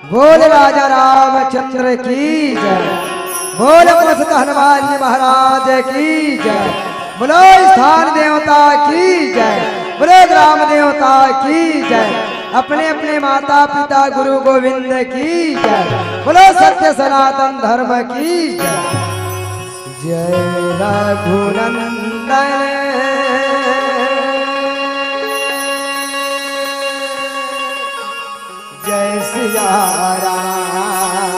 बोल राजा रामचंद्र की जय। बोल प्रसिद्ध हनुमान जी महाराज की जय। बोलो स्थान देवता की जय। बोलो ग्राम देवता की जय। अपने अपने माता पिता गुरु गोविंद की जय। बोलो सत्य सनातन धर्म की जय। जय रघुनंदन जय सिया राम।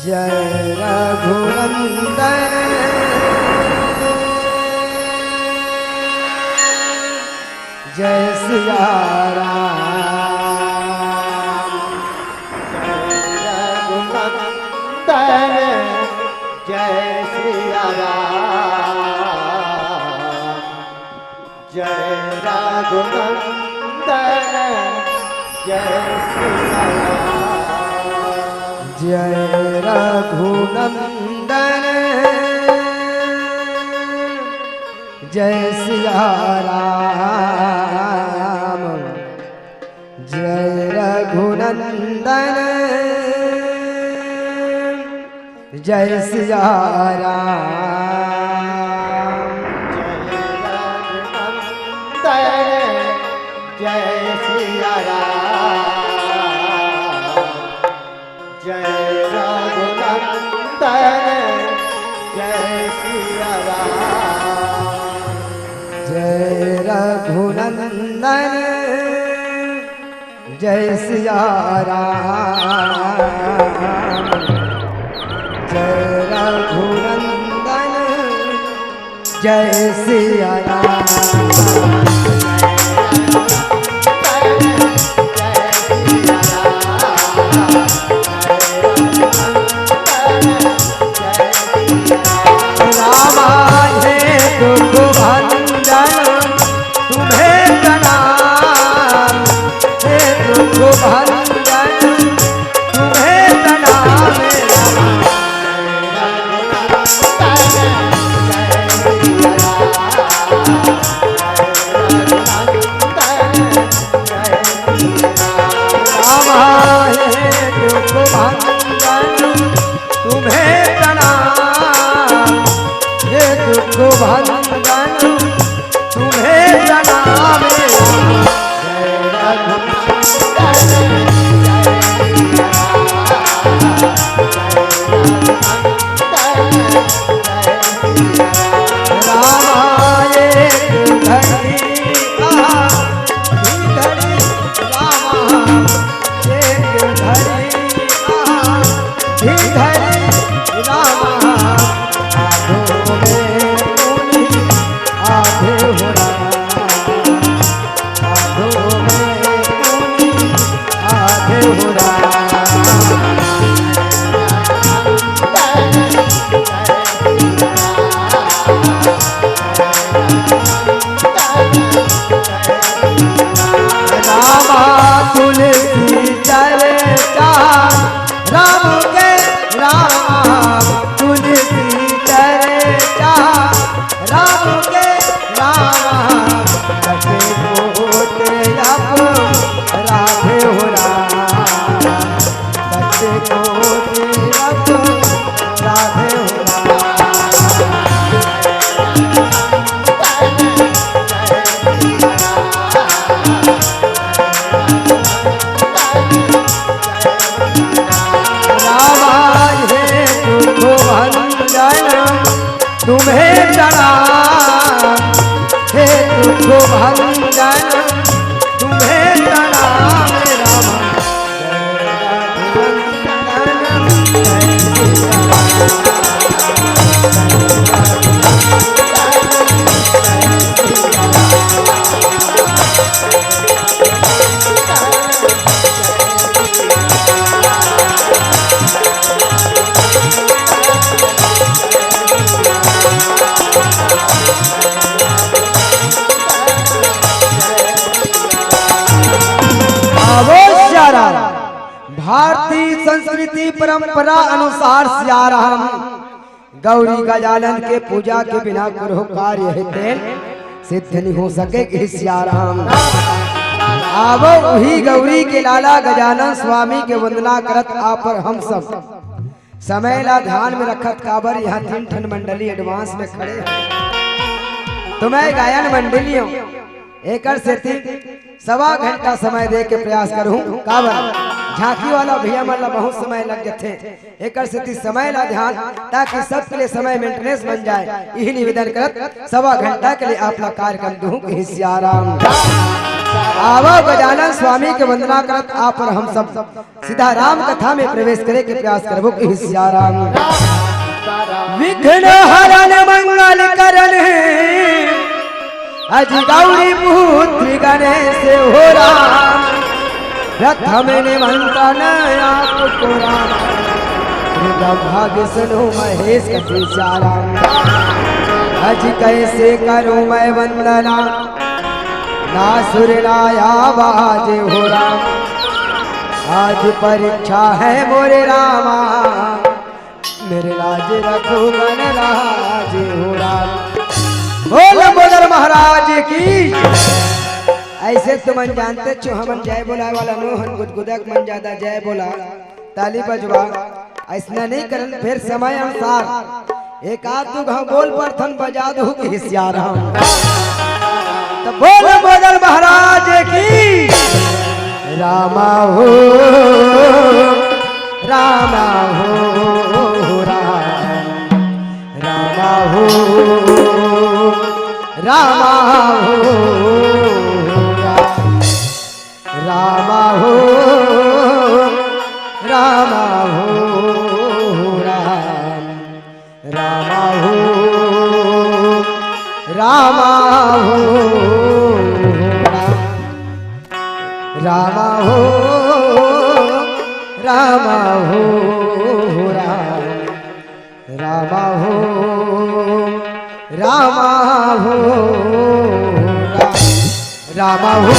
जय रघुनंदन जय सिया राम। जय सिया राम। जय रघुनंदन जय सिया राम। जय रघुनंदन जय सिया राम। जय रघुनंदन जय सिया राम। जय सिया राम। जय रघुनंदन जय सिया राम। जय रघुनंदन जय सिया राम। जय रघुनंदन जय सिया राम। दुख भंजन तुम्हें प्रणाम। हे दुख भंजन तुम्हें प्रणाम। रामा हे दुख भंजन तुम्हें प्रणाम। हे दुख भंजन तुम्हें प्रणाम। रामाये धरी धरी रामा एक धरी धरी रामा। आधो में मुनि आधे हो आधो में मुनि आधे हो रामा तुलसी चर्चा राम के राम। तुलसी चर्चा राम के राम। कटे कोटे अब राधे हो राम। कटे कोटे अब राधे हो तुम्हें प्रणाम। हे दुख भंजन तुम्हें प्रणाम। रामा भारतीय संस्कृति परंपरा अनुसार सियाराम गौरी गजानन के पूजा के बिना गुरु कार्य सिद्ध नहीं हो सके। सियाराम आवो वही गौरी के लाला गजानन स्वामी के वंदना करत आप पर हम सब समय ला ध्यान में रखत काबर यहाँ 3 ठन मंडली एडवांस में खड़े हैं। तो मैं गायन मंडली हूँ एकर से 1.25 घंटा समय दे के प्रयास करूँ काबर झांकी वाला भैया मला बहुत समय लग जाते एकर से समय ला ध्यान ताकि सबके लिए समय मेंटेनेंस बन जाए यही निवेदन करत 1.25 घंटा के लिए आप लोग कार्यक्रम दूं कि सियाराम आवा गजानन स्वामी के वंदना करत आप और हम सब सीधा राम कथा में प्रवेश करे के प्रयास करबो कि सियाराम विघ्न हरण मंगल करण अज गौरी पुत्री गणेश हो राम प्रथम निमंत्रण आपको राम ब्रह्मा विष्णु महेश कपि चाराम अज कैसे करूं मैं वंदना ना सुर नायावाज हो राम आज परीक्षा है मोरे रामा मेरे लाज रखो मन लाज हो राम बोल बोल महाराज की। ऐसे तुम जानते छो हमन जय बोलाए वाला नोहन गुदगुदक मन ज्यादा जय बोला ताली बजवा ऐसा नहीं करन फिर समय अनुसार एक आध दो घाव बोल पर थन बजा दो कि सियाराम तो बोल बोल महाराज की। रामा हो रामा हो रामा हो रामा हो रामा हो रामा हो रामा हो रामा हो रामा हो रामा हो रामा हो रामा हो रामा हो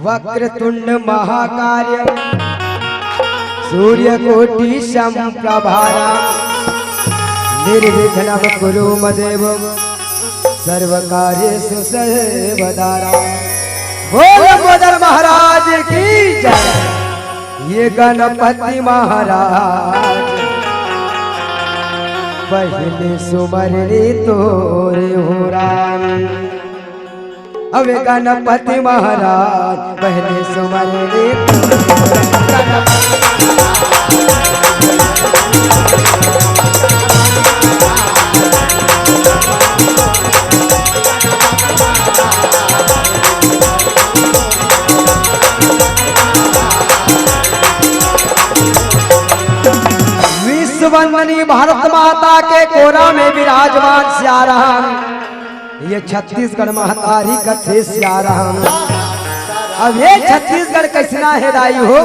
वक्रतुंड महाकार्य सूर्यकोटि समप्रभारा निर्विघ्नं कुरु मदेव सर्वकार्येषु सर्वदा। बोल मोदन महाराज की जय। ये गणपति महाराज पहले सुमरनी तोरे हो राम। अब गणपति महाराज पहले सुमरनी वंदनी भारत माता के कोरा में विराजमान श्याराम। ये छत्तीसगढ़ महतारी कथे श्याराम। अब ये छत्तीसगढ़ कैसना है दाई हो,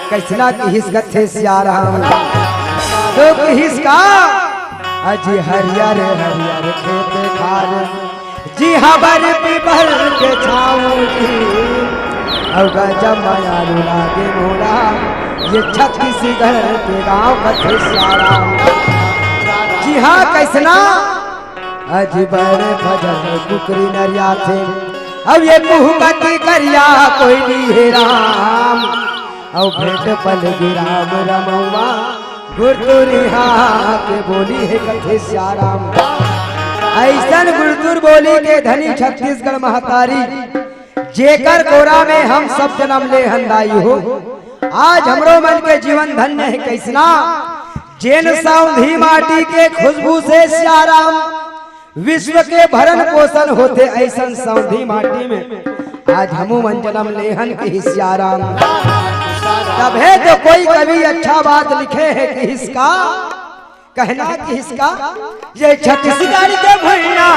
कैसना की हिस कथे श्याराम। तो हिसका अजी हरियर हरियर खेत खार जी हबर पिपर के छाऊंगी। अब गजब मायालू लागे मोरा ये छत्तीसगढ़ के गांव कथे श्याराम। जी हाँ कैसना अजी बड़े भजन कुकरी नरिया थे। अब ये मुहबती करिया कोई नहीं है राम। अब भेंट पल गिराम रमवा गुरतुरिहा के बोली है कथे श्याराम। ऐसन गुरतुर बोली के धनी छत्तीसगढ़ महतारी जेकर कोरा में हम सब जन्म ले हंदाई हो। आज हमरो मन के जीवन धन्य है कैसना जेन सौंधी माटी के खुशबू से श्याराम विश्व के भरण पोषण होते ऐसन सौंधी माटी में आज हमू मन जन्म लेहन के श्याराम। तब है तो कोई कवि अच्छा बात लिखे है कि इसका कहना कि इसका ये छत्तीसगढ़ के भैया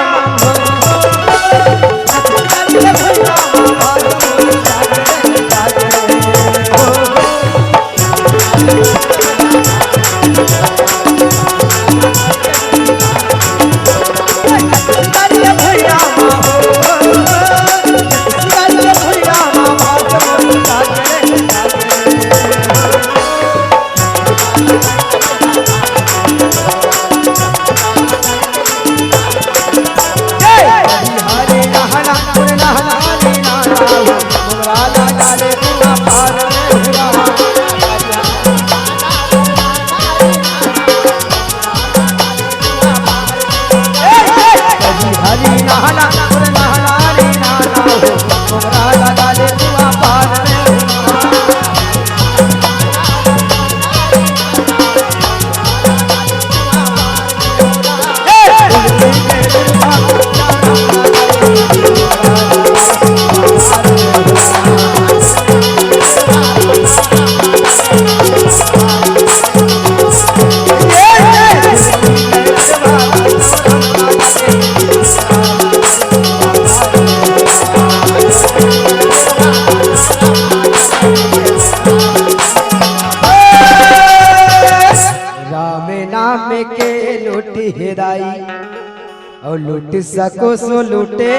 और लूट सको सो लूटे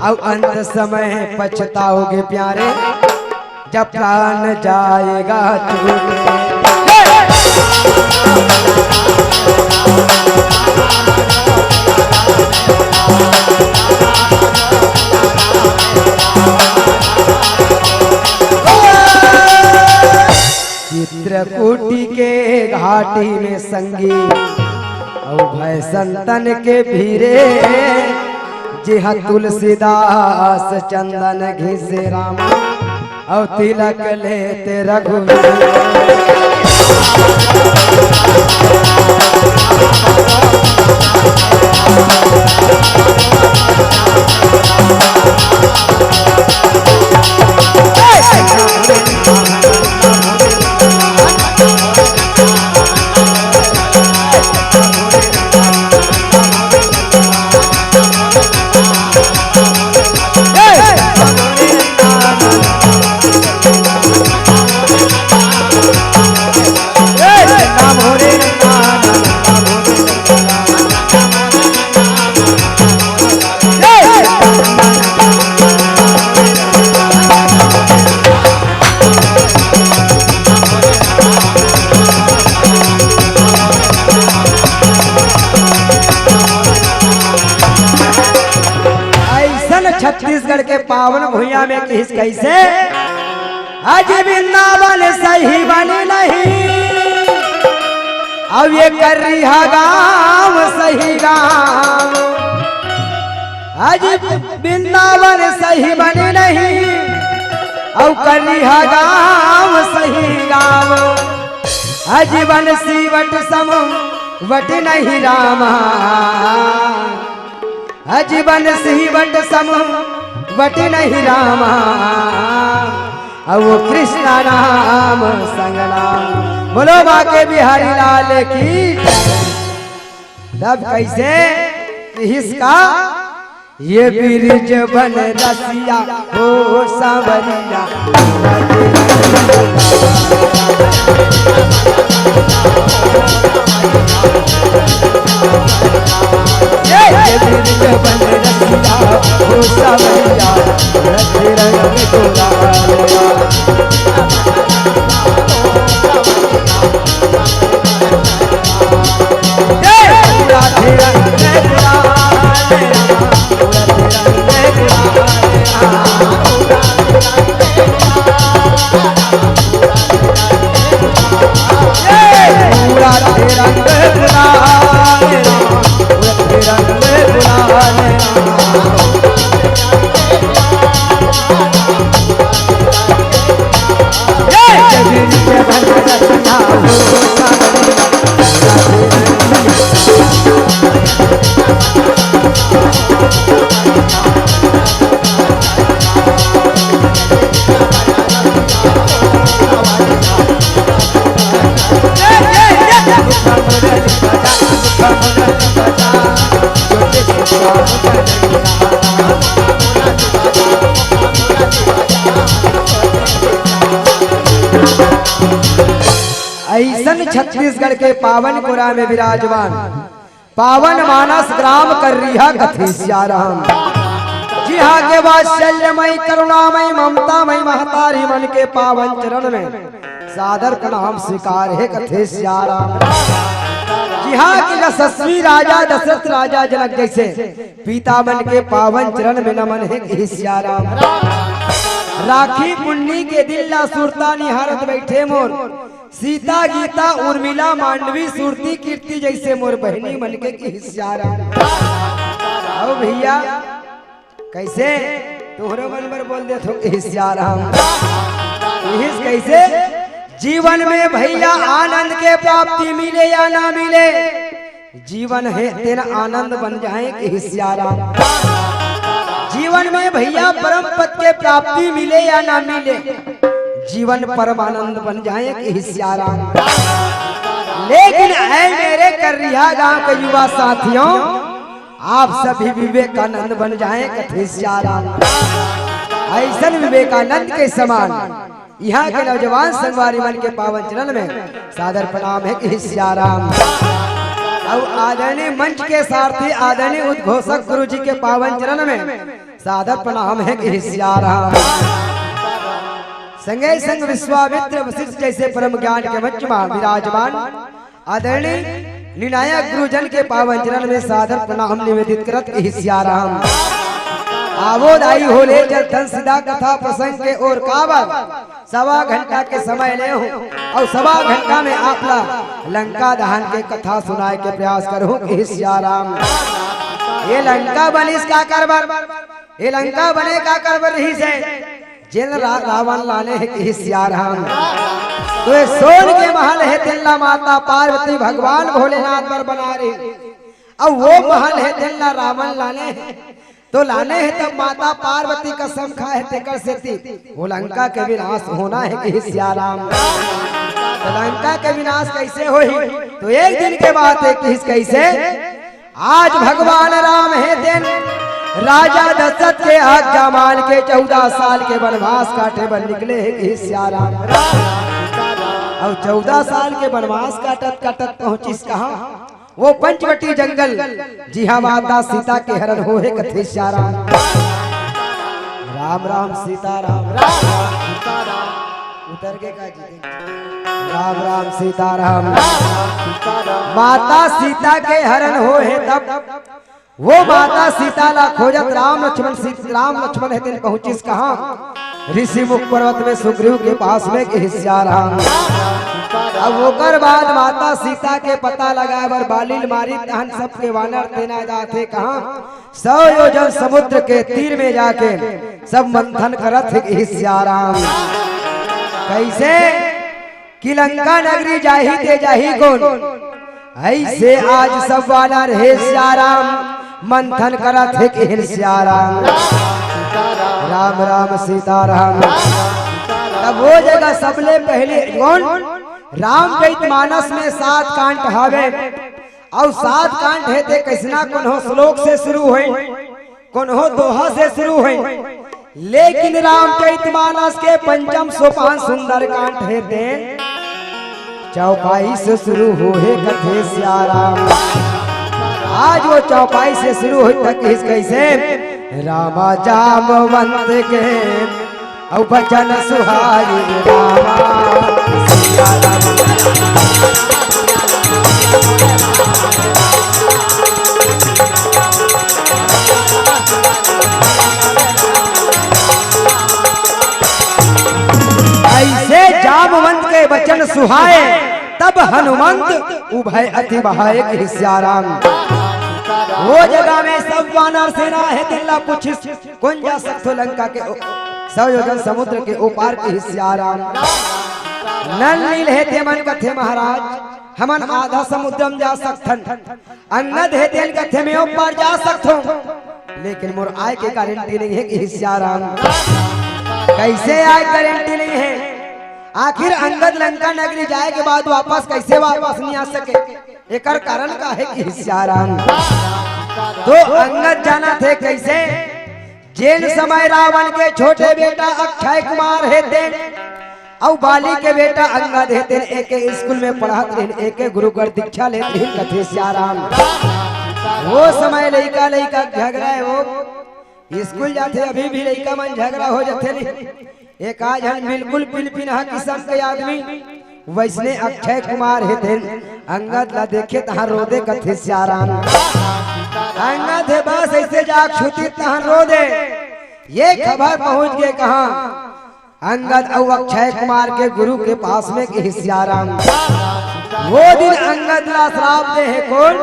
और अंत समय पछताओगे प्यारे जब प्राण जाएगा छूटे। चित्रकूटी के घाटी में संगी और भय संतन के भीरे जिहा तुलसीदास चंदन घिसे राम और तिलक लेते रघुवीर। के पावन भुइया में किस कैसे आज वृंदावन सही बने नहीं, अब ये कर रिहा गाँव सही गाँव, आज वृंदावन सही बने नहीं, अब कर रिहा गाँव सही गाँव, अजीवन सीवट सम वट नहीं रामा, अजीवन सीवट सम वट नहीं रामा, अब वो कृष्णा नाम संग नाम। बोलो बाके बिहारी लाल की। तब कैसे इसका ये ब्रिज बन रसिया हो सांवरिया, ये ब्रिज बन रसिया हो सांवरिया, रंग रंग गोरा ऐसन छत्तीसगढ़ के पावन पुरा में विराजमान पावन मानस ग्राम कर रिहा कथेसिया राम। जी हाँ के वात्सल्यमय करुणामय ममतामय महतारी मन के पावन चरण में सादर प्रणाम स्वीकार है कथेसिया राम। जी हाँ के यशस्वी राजा दशरथ राजा जनक जैसे पिता मन के पावन चरण में नमन है कथेसिया राम। राखी पुण्य के दिल्ला सुरता निहारत बैठे मोर, सीता गीता उर्मिला मांडवी सुरती कीर्ति जैसे मोर बहनी मन के हिस्सारा। आओ भैया कैसे तोहरे मन पर बोल दे तो हिस्सारा कैसे जीवन में भैया आनंद के प्राप्ति मिले या ना मिले, जीवन है तेरा आनंद बन जाए कि हिस्सारा। जीवन में भैया परम पद के प्राप्ति मिले या ना मिले, जीवन परमानंद बन जाए कि हिस्सारा। लेकिन ऐ मेरे कर रिहा गांव के युवा साथियों, आप सभी विवेकानंद बन जाए कथेसियारा। ऐसा विवेकानंद के समान यहाँ के नौजवान संगवारी मन के पावन चरण में सादर प्रणाम है कथेसियारा। और आदरणीय मंच के सारथी आदरणीय उद्घोषक गुरु जी के पावन चरण में सादर प्रणाम है कथेसियारा। संगे संग विश्वामित्र वशिष्ठ जैसे परम ज्ञान के मंच में विराजमान आदरणीय निर्णायक गुरुजन के पावन चरण में सादर प्रणाम निवेदित करत हिस्साराम। आवोदाई होले जल धन सीधा कथा प्रसंग के और काबर सवा घंटा के समय ले हो और सवा घंटा में आपला लंका दहन के कथा सुनाए के प्रयास करो हिस्साराम। ये लंका बनिस का करबर, ये लंका बने का करबर रही से जिन रावण लाने है हिस्साराम। तो ये सोन के महल है तिल्ला माता पार्वती भगवान भोलेनाथ पर बना रही, अब वो महल है तिल्ला रावण लाने है, तो लाने है तब माता पार्वती कसम खा है तेकर से वो लंका के विनाश होना है हिस्साराम। तो लंका के विनाश कैसे होई, तो एक दिन के बाद है कि कैसे आज भगवान राम है दिन राजा दशरथ के आज्ञा मान के 14 साल के वनवास काटे बन निकले हैं हिस्साराम। और 14 साल के वनवास काटत काटत पहुंचिस कहां, वो पंचवटी जंगल। जी हाँ माता सीता के हरण हो है कथेसियाराम। राम राम सीताराम उतर के का जी राम राम सीताराम। माता सीता के हरण हो है तब वो माता सीता ला खोजत राम लक्ष्मण है दिन पहुंचिस कहाँ ऋषि मुख पर्वत में सुग्रीव के पास में के हिस्सा रहा। अब होकर बाद माता सीता के पता लगा बर बालिल मारी तहन सबके वानर तेना जाते कहाँ 100 योजन समुद्र के तीर में जाके सब मंथन करत है हिस्सा राम। कैसे कि लंका नगरी जाही ते जाही कौन ऐसे आज सब वानर हे श्याराम मंथन करत है कि हिस्साराम। राम राम सीताराम। तब वो जगह सबले पहले कौन राम के मानस में 7 कांड हवे और 7 कांड है ते कैसना कौन हो श्लोक से शुरू हुई कौन हो दोहा से शुरू हुई, लेकिन राम के मानस के पंचम सोपान सुंदर कांड है ते चौपाई से शुरू हुए कथे श्याराम। आज वो चौपाई से शुरू हुई तक कैसे रामा जामवंत के औ बचन सुहाई रामा सीताराम। ऐसे जामवंत के वचन सुहाए तब हनुमंत उभय अति बहाए हिस्साराम। वो जगह में सब वानर सेना है दिल्ला पूछिस कौन जा सकतो लंका के 100 योजन समुद्र के ऊपार के हिस्साराम। नल नील है थे मन कथे महाराज हमन आधा समुद्रम जा सकथन, अंगद है तेल कथे में ऊपर जा सकथो, लेकिन मोर आय के गारंटी नहीं है कि हिस्साराम। कैसे आय गारंटी नहीं है? आखिर अंगद लंका नगरी जाए के बाद वापस कैसे वापस नहीं आ सके? एकर कारण का है कि हिस्साराम। तो अंगद जाना थे कैसे जेल समय रावण के छोटे बेटा अक्षय कुमार है थे और बाली के बेटा अंगद है थे एक स्कूल में पढ़ात रहे एक गुरुकुल दीक्षा लेते हैं कथे श्याराम। वो समय लड़का लड़का झगड़ा है वो स्कूल जाते अभी भी लड़का मन झगड़ा हो जाते नहीं। एक आज हम बिल्कुल पिलपिनहा किस्म के आदमी वैसने अक्षय कुमार है थे अंगद ला देखे तहां रोदे कथे श्याराम। अंगद है बस ऐसे जाग छुटी तहां रोदे। ये खबर पहुंच गए कहां अंगद और अक्षय कुमार के गुरु के पास में के हिस्साराम। वो दिन अंगद ला श्राप दे है कौन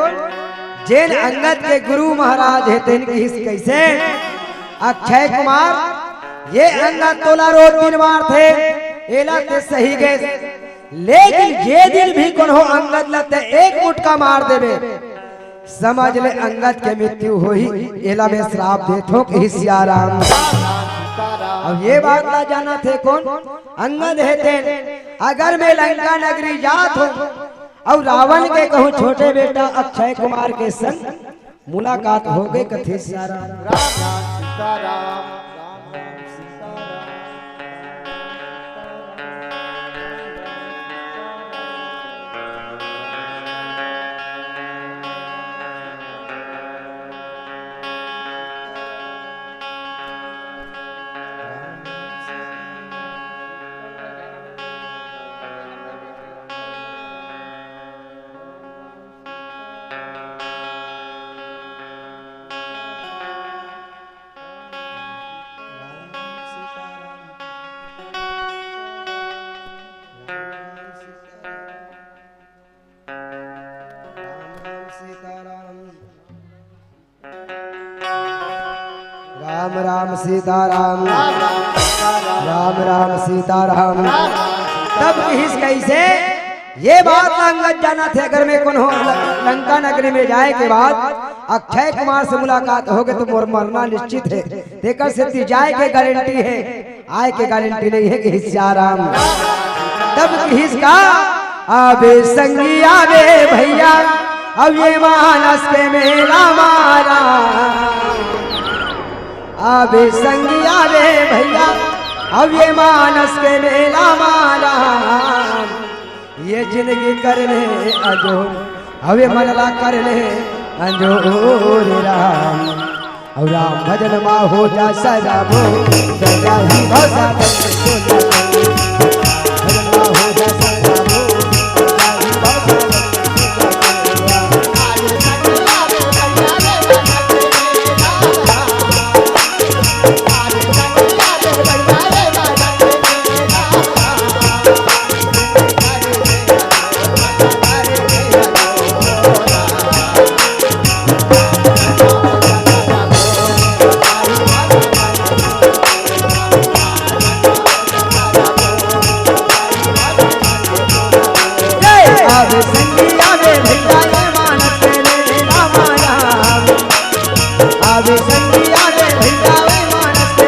जेन अंगद के गुरु महाराज है तेन की कैसे अक्षय कुमार ये अंगद तोला रोज दिन मार थे एला ते सही गए, लेकिन ये दिन भी कौन हो अंगद लते एक मुटका मार देवे समझ ले अंगद के मृत्यु होई एला में श्राप देथो के हिस्साराम। अब ये बात ला जाना थे कौन अंगद है थे अगर मैं लंका नगरी जात हो और रावण के कहूँ छोटे बेटा अक्षय कुमार के संग मुलाकात हो गई कथे श्याराम। राम राम सीताराम राम राम सीताराम। तब किस कैसे ये बात अंगद जाना थे अगर मैं कौन हो लंका नगरी में जाए के बाद अक्षय कुमार से मुलाकात हो गए तो मोर मरना निश्चित है। देखकर से जाए के गारंटी है आय के गारंटी नहीं है कि हिस्साराम। तब किस का आबे संगी आबे भैया अब ये मानस के मेला मारा आबे संगी आबे भैया अब ये मानस के मेला मारा ये जिंदगी कर ले अजो हवे मनला कर ले अंजोर राम और राम भजन मा हो जा सदा भो सदा ही भसा भजन मा हो जा सदा भो सदा ही भसा आवे संगिया रे भैया ये मानस रे रामा राम आवे संगिया रे भैया ये मानस रे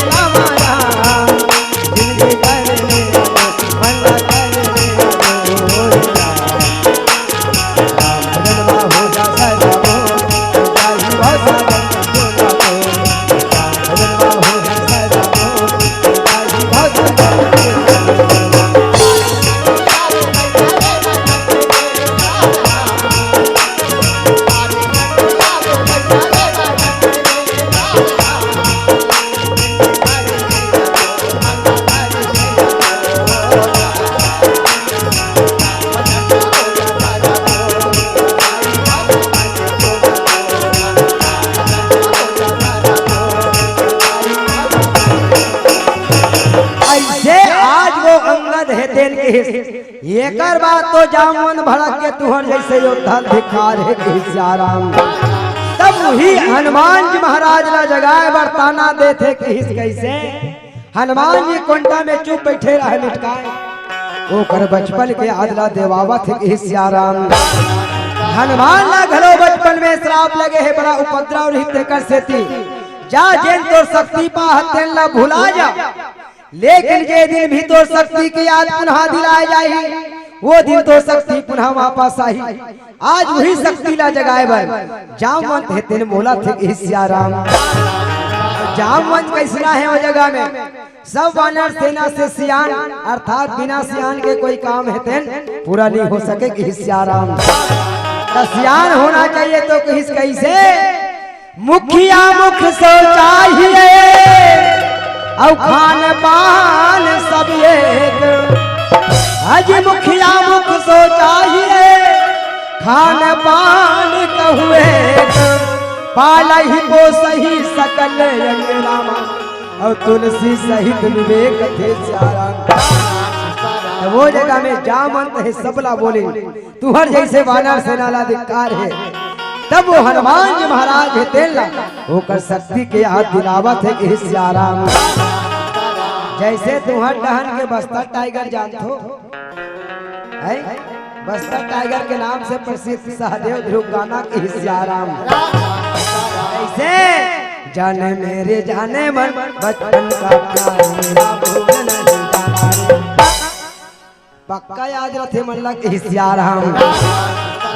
रामा राम जिंदगी करने मल्ला करने राम भजनवा हो जा सदा मोर जाहि भाषा भजनवा हो जा सदा मोर जाहि भाषा एकर बात तो जामुन भड़क के तुहर जैसे योद्धा धिकार है राम। तब वही हनुमान जी महाराज ला जगाए बरताना देते कि हिस कैसे हनुमान जी कोंटा में चुप बैठे रहे लिटकाए ओकर बचपन के आदला देवावा थे कि राम। हनुमान ला घरो बचपन में श्राप लगे है बड़ा उपद्रव रहते कर सेती जा जेन तो शक्ति पा हतेन ला भुला जा लेकिन जे दिन भी तो शक्ति की याद पुनः दिलाए जाही वो दिन तो शक्ति पुनः वापस आई। आज वही शक्ति ला जगाए बर जामवंत है तेन बोला थे राम। जामवंत कैसना है वो जगह में सब वानर सेना से सियान अर्थात बिना सियान के कोई काम है तेन पूरा नहीं हो सके कि राम। सियान होना चाहिए तो किस कैसे मुखिया मुख सो चाहिए और खान पान सब एक आज मुखिया मुख सो चाहिए खान पान कहुए पाला ही को सही सकल रामा और तुलसी सहित विवेक थे वो जगह में जामवंत है सबला बोले तुहर जैसे वानर सेना ला धिक्कार है। तब वो हनुमान जी महाराज है तेला होकर शक्ति के हाथ दिलावत है कि राम। जैसे तुहर डहन के बस्तर टाइगर जानते हो है बस्तर टाइगर के नाम से प्रसिद्ध सहदेव ध्रुव गाना की राम। ऐसे जाने मेरे जाने मन बचपन का प्यार मेरा भूल नहीं जाना पक्का याद रखे मन लग राम।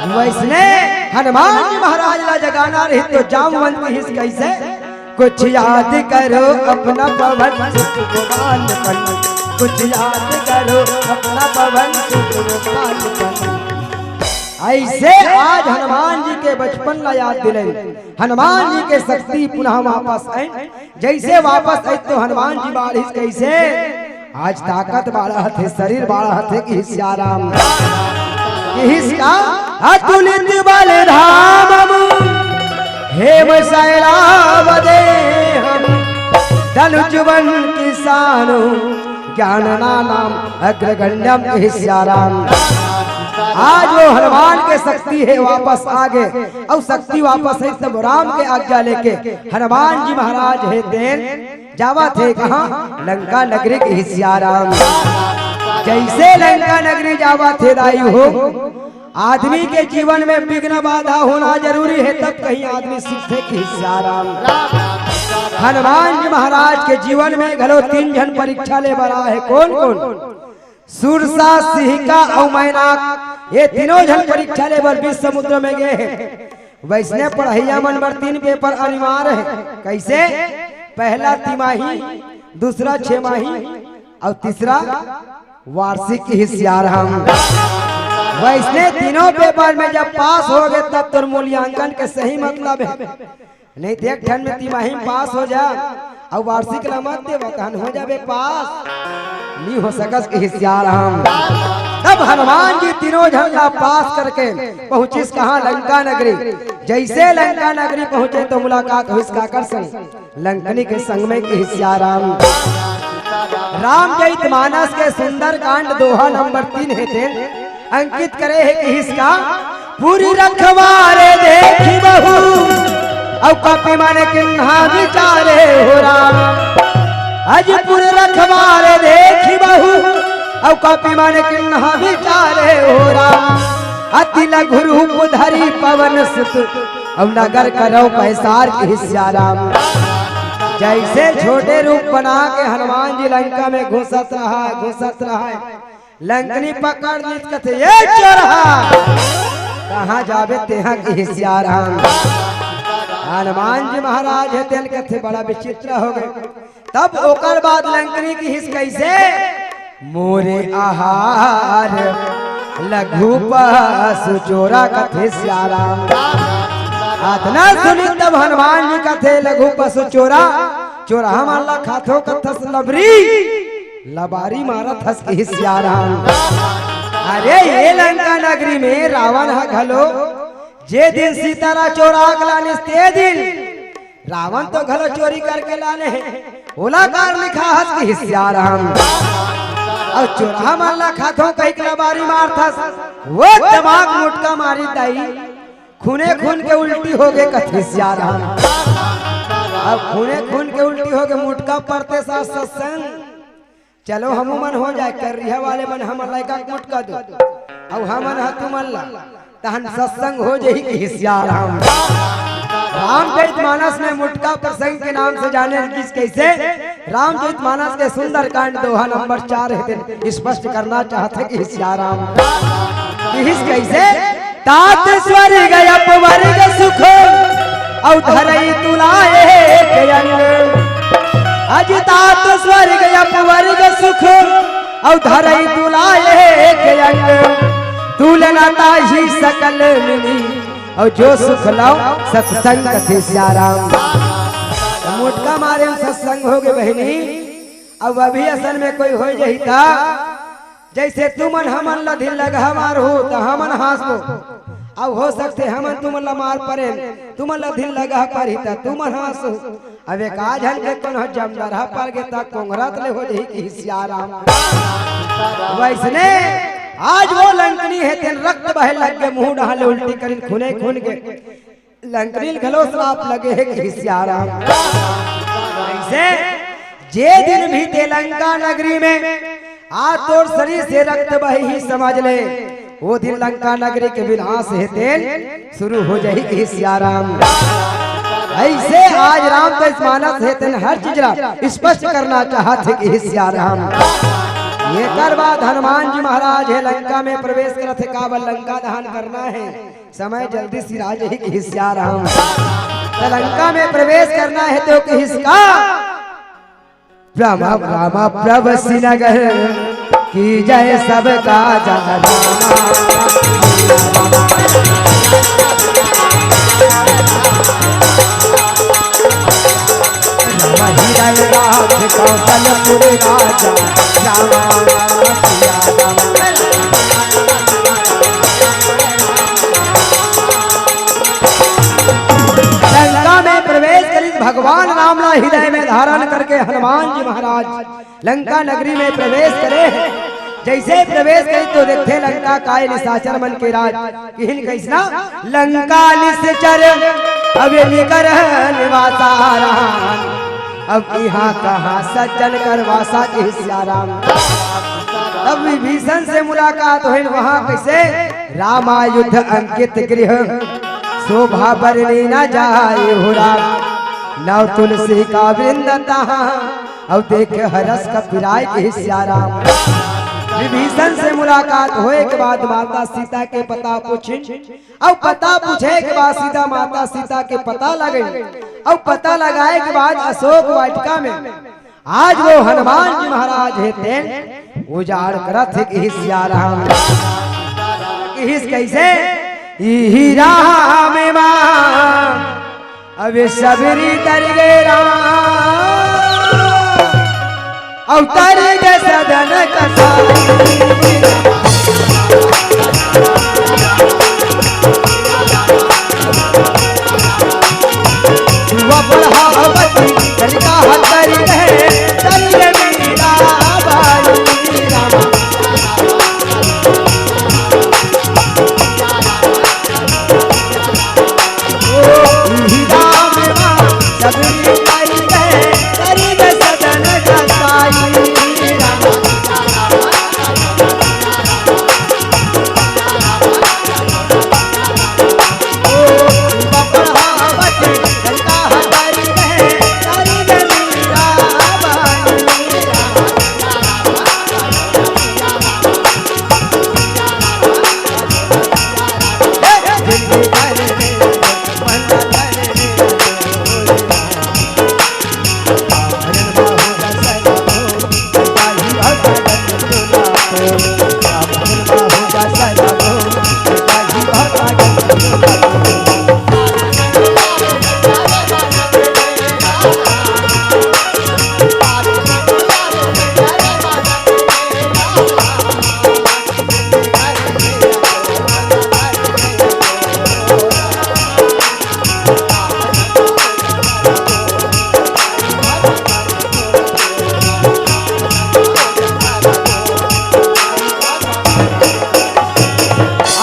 वैसने हनुमान जी महाराज ला जगाना रहे तो जामवंत की हिस कैसे कुछ याद करो अपना पवन गोपालपन कुछ याद करो अपना पवन गोपालपन। ऐसे आज हनुमान जी के बचपन ला याद दिले हनुमान जी के शक्ति पुनः वापस आई। जैसे वापस आई तो हनुमान जी बारिश कैसे आज ताकत बाढ़ा थे शरीर बाढ़ा थे कि राम। इसका अतुलित बल धाम हेम शैलावदे धनुजवन किसानो ज्ञान नाम अग्रगण्यम राम। आज वो हनुमान के शक्ति है वापस आगे और शक्ति वापस है तब राम के आज्ञा लेके हनुमान जी महाराज है देन जावा थे कहा लंका नगरी के राम। जैसे लंका नगरी जावा थे दाई हो आदमी के जीवन में विघ्न बाधा होना जरूरी है तब कहीं आदमी सीखे कि राम। हनुमान जी महाराज के जीवन में घलो 3 जन परीक्षा ले बड़ा है कौन कौन सुरसा सिंहिका और मैनाक ये तीनों जन परीक्षा ले बर 20 समुद्र में गए हैं। वैष्णव पढ़ैया मन बर 3 पेपर अनिवार्य है कैसे पहला तिमाही दूसरा 6 माही और तीसरा वार्षिक राम। वैसे तीनों पेपर में जब पास हो गए तब तो मूल्यांकन के सही मतलब है नहीं तो एक ठन में तिमाही पास हो जा और वार्षिक ला मत दे हो जाबे पास नहीं हो सकस कि राम। तब हनुमान जी तीनों जन का पास करके पहुंचिस कहाँ लंका नगरी। जैसे लंका नगरी पहुंचे तो मुलाकात हुई काकर संग लंकनी के संग में कि राम। रामचरित मानस के सुंदर कांड दोहा नंबर 3 है थे अंकित करे है कि इसका पूरी रखवारे देखी बहू और कपि मन किन्हा विचारे हो राम। अज पूरे रखवारे देखी बहू औ कपि मन किन्हा विचारे हो राम अति लघु रूप धरी पवन सुत औ नगर करो पैसार के हिस्सा राम। जैसे छोटे रूप बना के हनुमान जी लंका में घुसत रहा है। लंकनी पकड़ ली कथे ये चोरहा कहाँ जावे तेहा के हिस्सा राम। हनुमान जी महाराज है तेल कथे बड़ा विचित्र हो गए। तब ओकर बाद लंकनी की हिस कैसे मोरे आहार लघु पशु चोरा कथे श्याराम। आतना सुनी तब हनुमान जी कथे लघु पशु चोरा चोरा माला खाथो कथस लबरी लबारी मारत हस के श्याराम। अरे ये लंका नगरी में रावण है घलो जे दिन सीतारा चोरा लाने ते दिन रावण तो घलो चोरी करके लाने ओला कार लिखा हस के श्याराम। और चोरा माला खाथो कहीं लबारी मारथस वो दिमाग मुटका मारी दाई खूने खून के उल्टी हो गए कथे श्याराम। अब खून के उल्टी हो गए मुटका पड़ते साथ सत्संग चलो हम मन हो जाए कर रिहा वाले मन हम लड़का मुटका दो अब हमन ह तुम तहन सत्संग हो जाही कि श्याराम। रामचरितमानस में मुटका प्रसंग के नाम से जाने किस कैसे रामचरितमानस के सुंदर कांड दोहा नंबर 4 है स्पष्ट करना चाहते कि श्याराम किस कैसे तात स्वर्ग अपवर्ग सुख औ धरई तुलाए एक अंग अज तात स्वर्ग अपवर्ग सुख औ धरई तुलाए एक अंग तुलना ताही सकल मिली और जो सुख लाओ सत्संग कथे श्याराम। मुटका मारे सत्संग हो गए बहनी। अब अभी असल में कोई हो जाही था जैसे तुमन हमन ला दिल लगा हमार हो तो हमन हंसबो अब हो सकते हमन तुमन ला मार परे तुमन ला दिल लगा पर हिता तुमन हंसो अब एक आज हल के कोन जमदरहा पर गे ता कोंगरात ले हो जाही कि श्याराम। वैसने आज वो लंकनी है तेन रक्त बहे लग के मुंह डाले उल्टी करिन खूने खून के लंकनी घलो श्राप लगे है कि श्याराम। ऐसे जे दिन भी ते लंका नगरी में आ तोर शरीर से रक्त बहे ही समझ ले वो दिन लंका नगरी के विनाश है तेन शुरू हो जाही कि श्याराम। ऐसे आज राम तो मानस है तेन हर चीज स्पष्ट करना चाहते कि श्याराम। ये कर बाद हनुमान जी महाराज है लंका में प्रवेश करते काबल लंका दहन करना है समय जल्दी सी राज ही कि श्याराम। तो लंका में प्रवेश करना है तो किसका रामा रामा प्रभ श्रीनगर की जय सबका जय कौशलपुर राजा लंका में प्रवेश करी भगवान राम ला हृदय में धारण करके हनुमान जी महाराज लंका नगरी में प्रवेश करे। जैसे प्रवेश करी तो देखते लंका काय निशाचर मन के राज किन कैसना लंका निश्चर अब निकर निवासा अब यहाँ कहाँ सज्जन करवासा के श्याराम। अब विभीषण से मुलाकात हुई वहाँ कैसे रामायुद्ध अंकित गृह शोभा बरनी न जाए हो राम नव तुलसी का वृंद अब देख हरस का पिराय के श्याराम। विभीषण से मुलाकात होए के बाद माता सीता के पता पूछे अब पता पूछे के बाद सीधा माता सीता के पता लगे अब पता लगाए के बाद अशोक वाटिका में आज वो हनुमान जी महाराज है तेन उजाड़ करत कि श्याराम। किस कैसे ही राम मां अब सबरी तर गे राम अवतार गे सदन कसाई बढ़ावती कलिका हतरी है तल मीरा बाई राम ओ राम मां सबरी आई है तरी सदन कसाई राम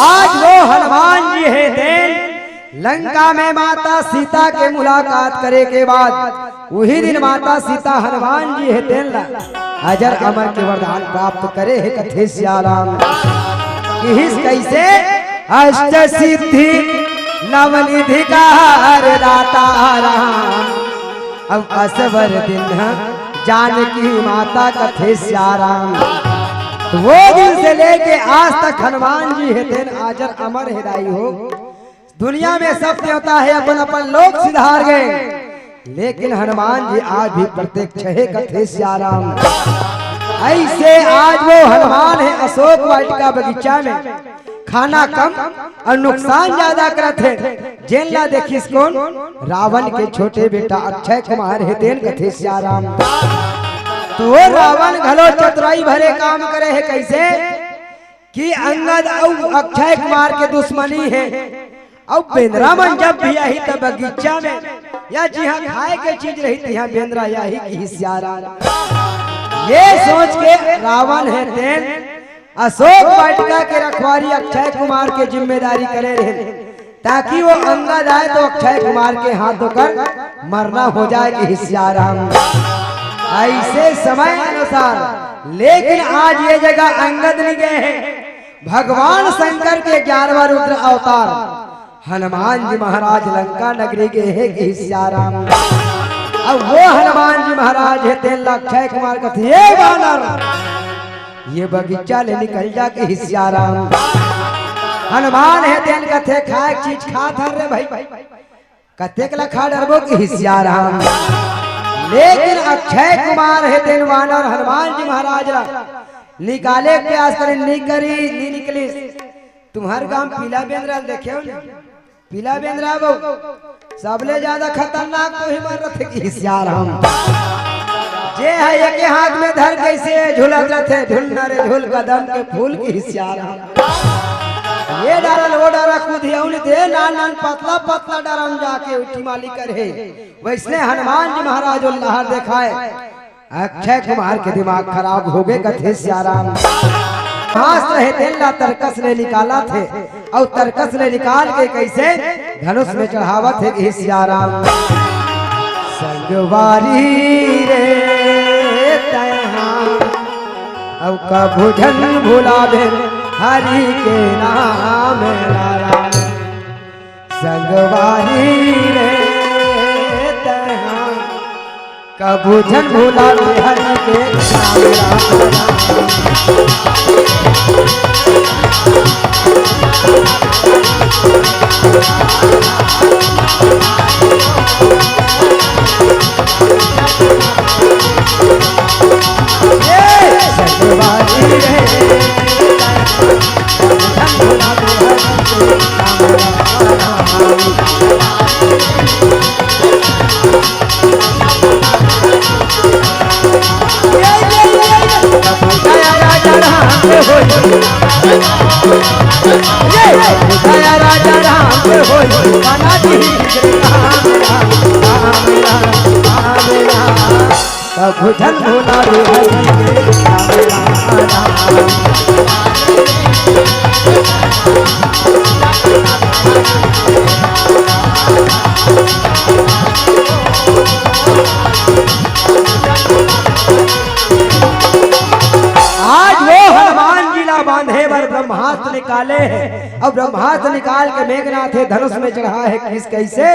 आज वो हनुमान जी है देन लंका में माता सीता के मुलाकात करे के बाद वही दिन माता सीता हनुमान जी है देन अजर अमर के वरदान प्राप्त करे है कथे सियाराम कैसे अष्ट सिद्धि नवनिधि कार दाता राम अब असवर दिन जानकी माता कथे सियाराम। तो वो दिन से लेके आज तक हनुमान जी है दिन आजर अमर हिदाई हो। दुनिया में सब देवता है अपन अपन लोग सिधार गए, लेकिन हनुमान जी आज भी प्रत्यक्ष है कथे सियाराम। ऐसे आज वो हनुमान है अशोक वाटिका बगीचा में खाना कम और नुकसान ज्यादा करते जेला देखिस कौन रावण के छोटे बेटा अक्षय कुमार है देन कथे सियाराम। तो वो रावण घलो चतुराई भरे काम करे है कैसे कि अंगद और अक्षय कुमार के दुश्मनी है और बेंद्रामन जब भी यही तब बगीचा में या जहाँ खाए के चीज रही थी यहाँ बेंद्रा यही की सियाराम। ये सोच के रावण है देन अशोक वाटिका के रखवारी अक्षय कुमार के जिम्मेदारी करे रहे ताकि वो अंगद आए तो अक्षय कुमार के हाथ होकर मरना हो जाए कि सियाराम। ऐसे समय अनुसार लेकिन आज ये जगह अंगद नहीं गए हैं। भगवान शंकर के 11वां रुद्र अवतार हनुमान जी महाराज लंका नगरी के है कि सियाराम। अब वो हनुमान जी महाराज है तेल अक्षय कुमार का ये बानर ये बगीचा ले निकल जा के सियाराम। हनुमान है तेल का थे खाए चीज खा था रे भाई कते कला खा डरबो की सियाराम। लेकिन अक्षय कुमार है तेल वानर हनुमान जी महाराज निकाले प्रयास करे नहीं निकली। तुम्हारे गांव पीला बेंद्रा देखे हो ना पीला बेंद्रा वो सबले ज्यादा खतरनाक तो ही मर रहे की सियाराम। जे है एक हाथ में धर कैसे झूलत रहे झुलना रे झूल कदम के फूल की सियाराम। ये डरल वो डरा खुद ही दे नान नान पतला पतला डरम जाके उठी माली करे वैसने हनुमान जी महाराज लहर दिखाए अक्षय कुमार के दिमाग खराब हो गए कथे सियाराम। हाथ रहे तेला तरकस ने निकाला थे और तरकस ने निकाल के कैसे धनुष में चढ़ावा थे कि सियाराम। संगवारी रे तैहा अब कभू जन भुलावे हरि के नाम लाला। संगवारी रे तैहा कभू जन भुलावे हरि के नाम लाला। राजा राम भुजन भोला आज वो हनुमान जिला बांधे बर ब्रह्मास्त्र निकाले है और ब्रह्मास्त्र निकाल के मेघनाथ है धनुष में चढ़ा है किस कैसे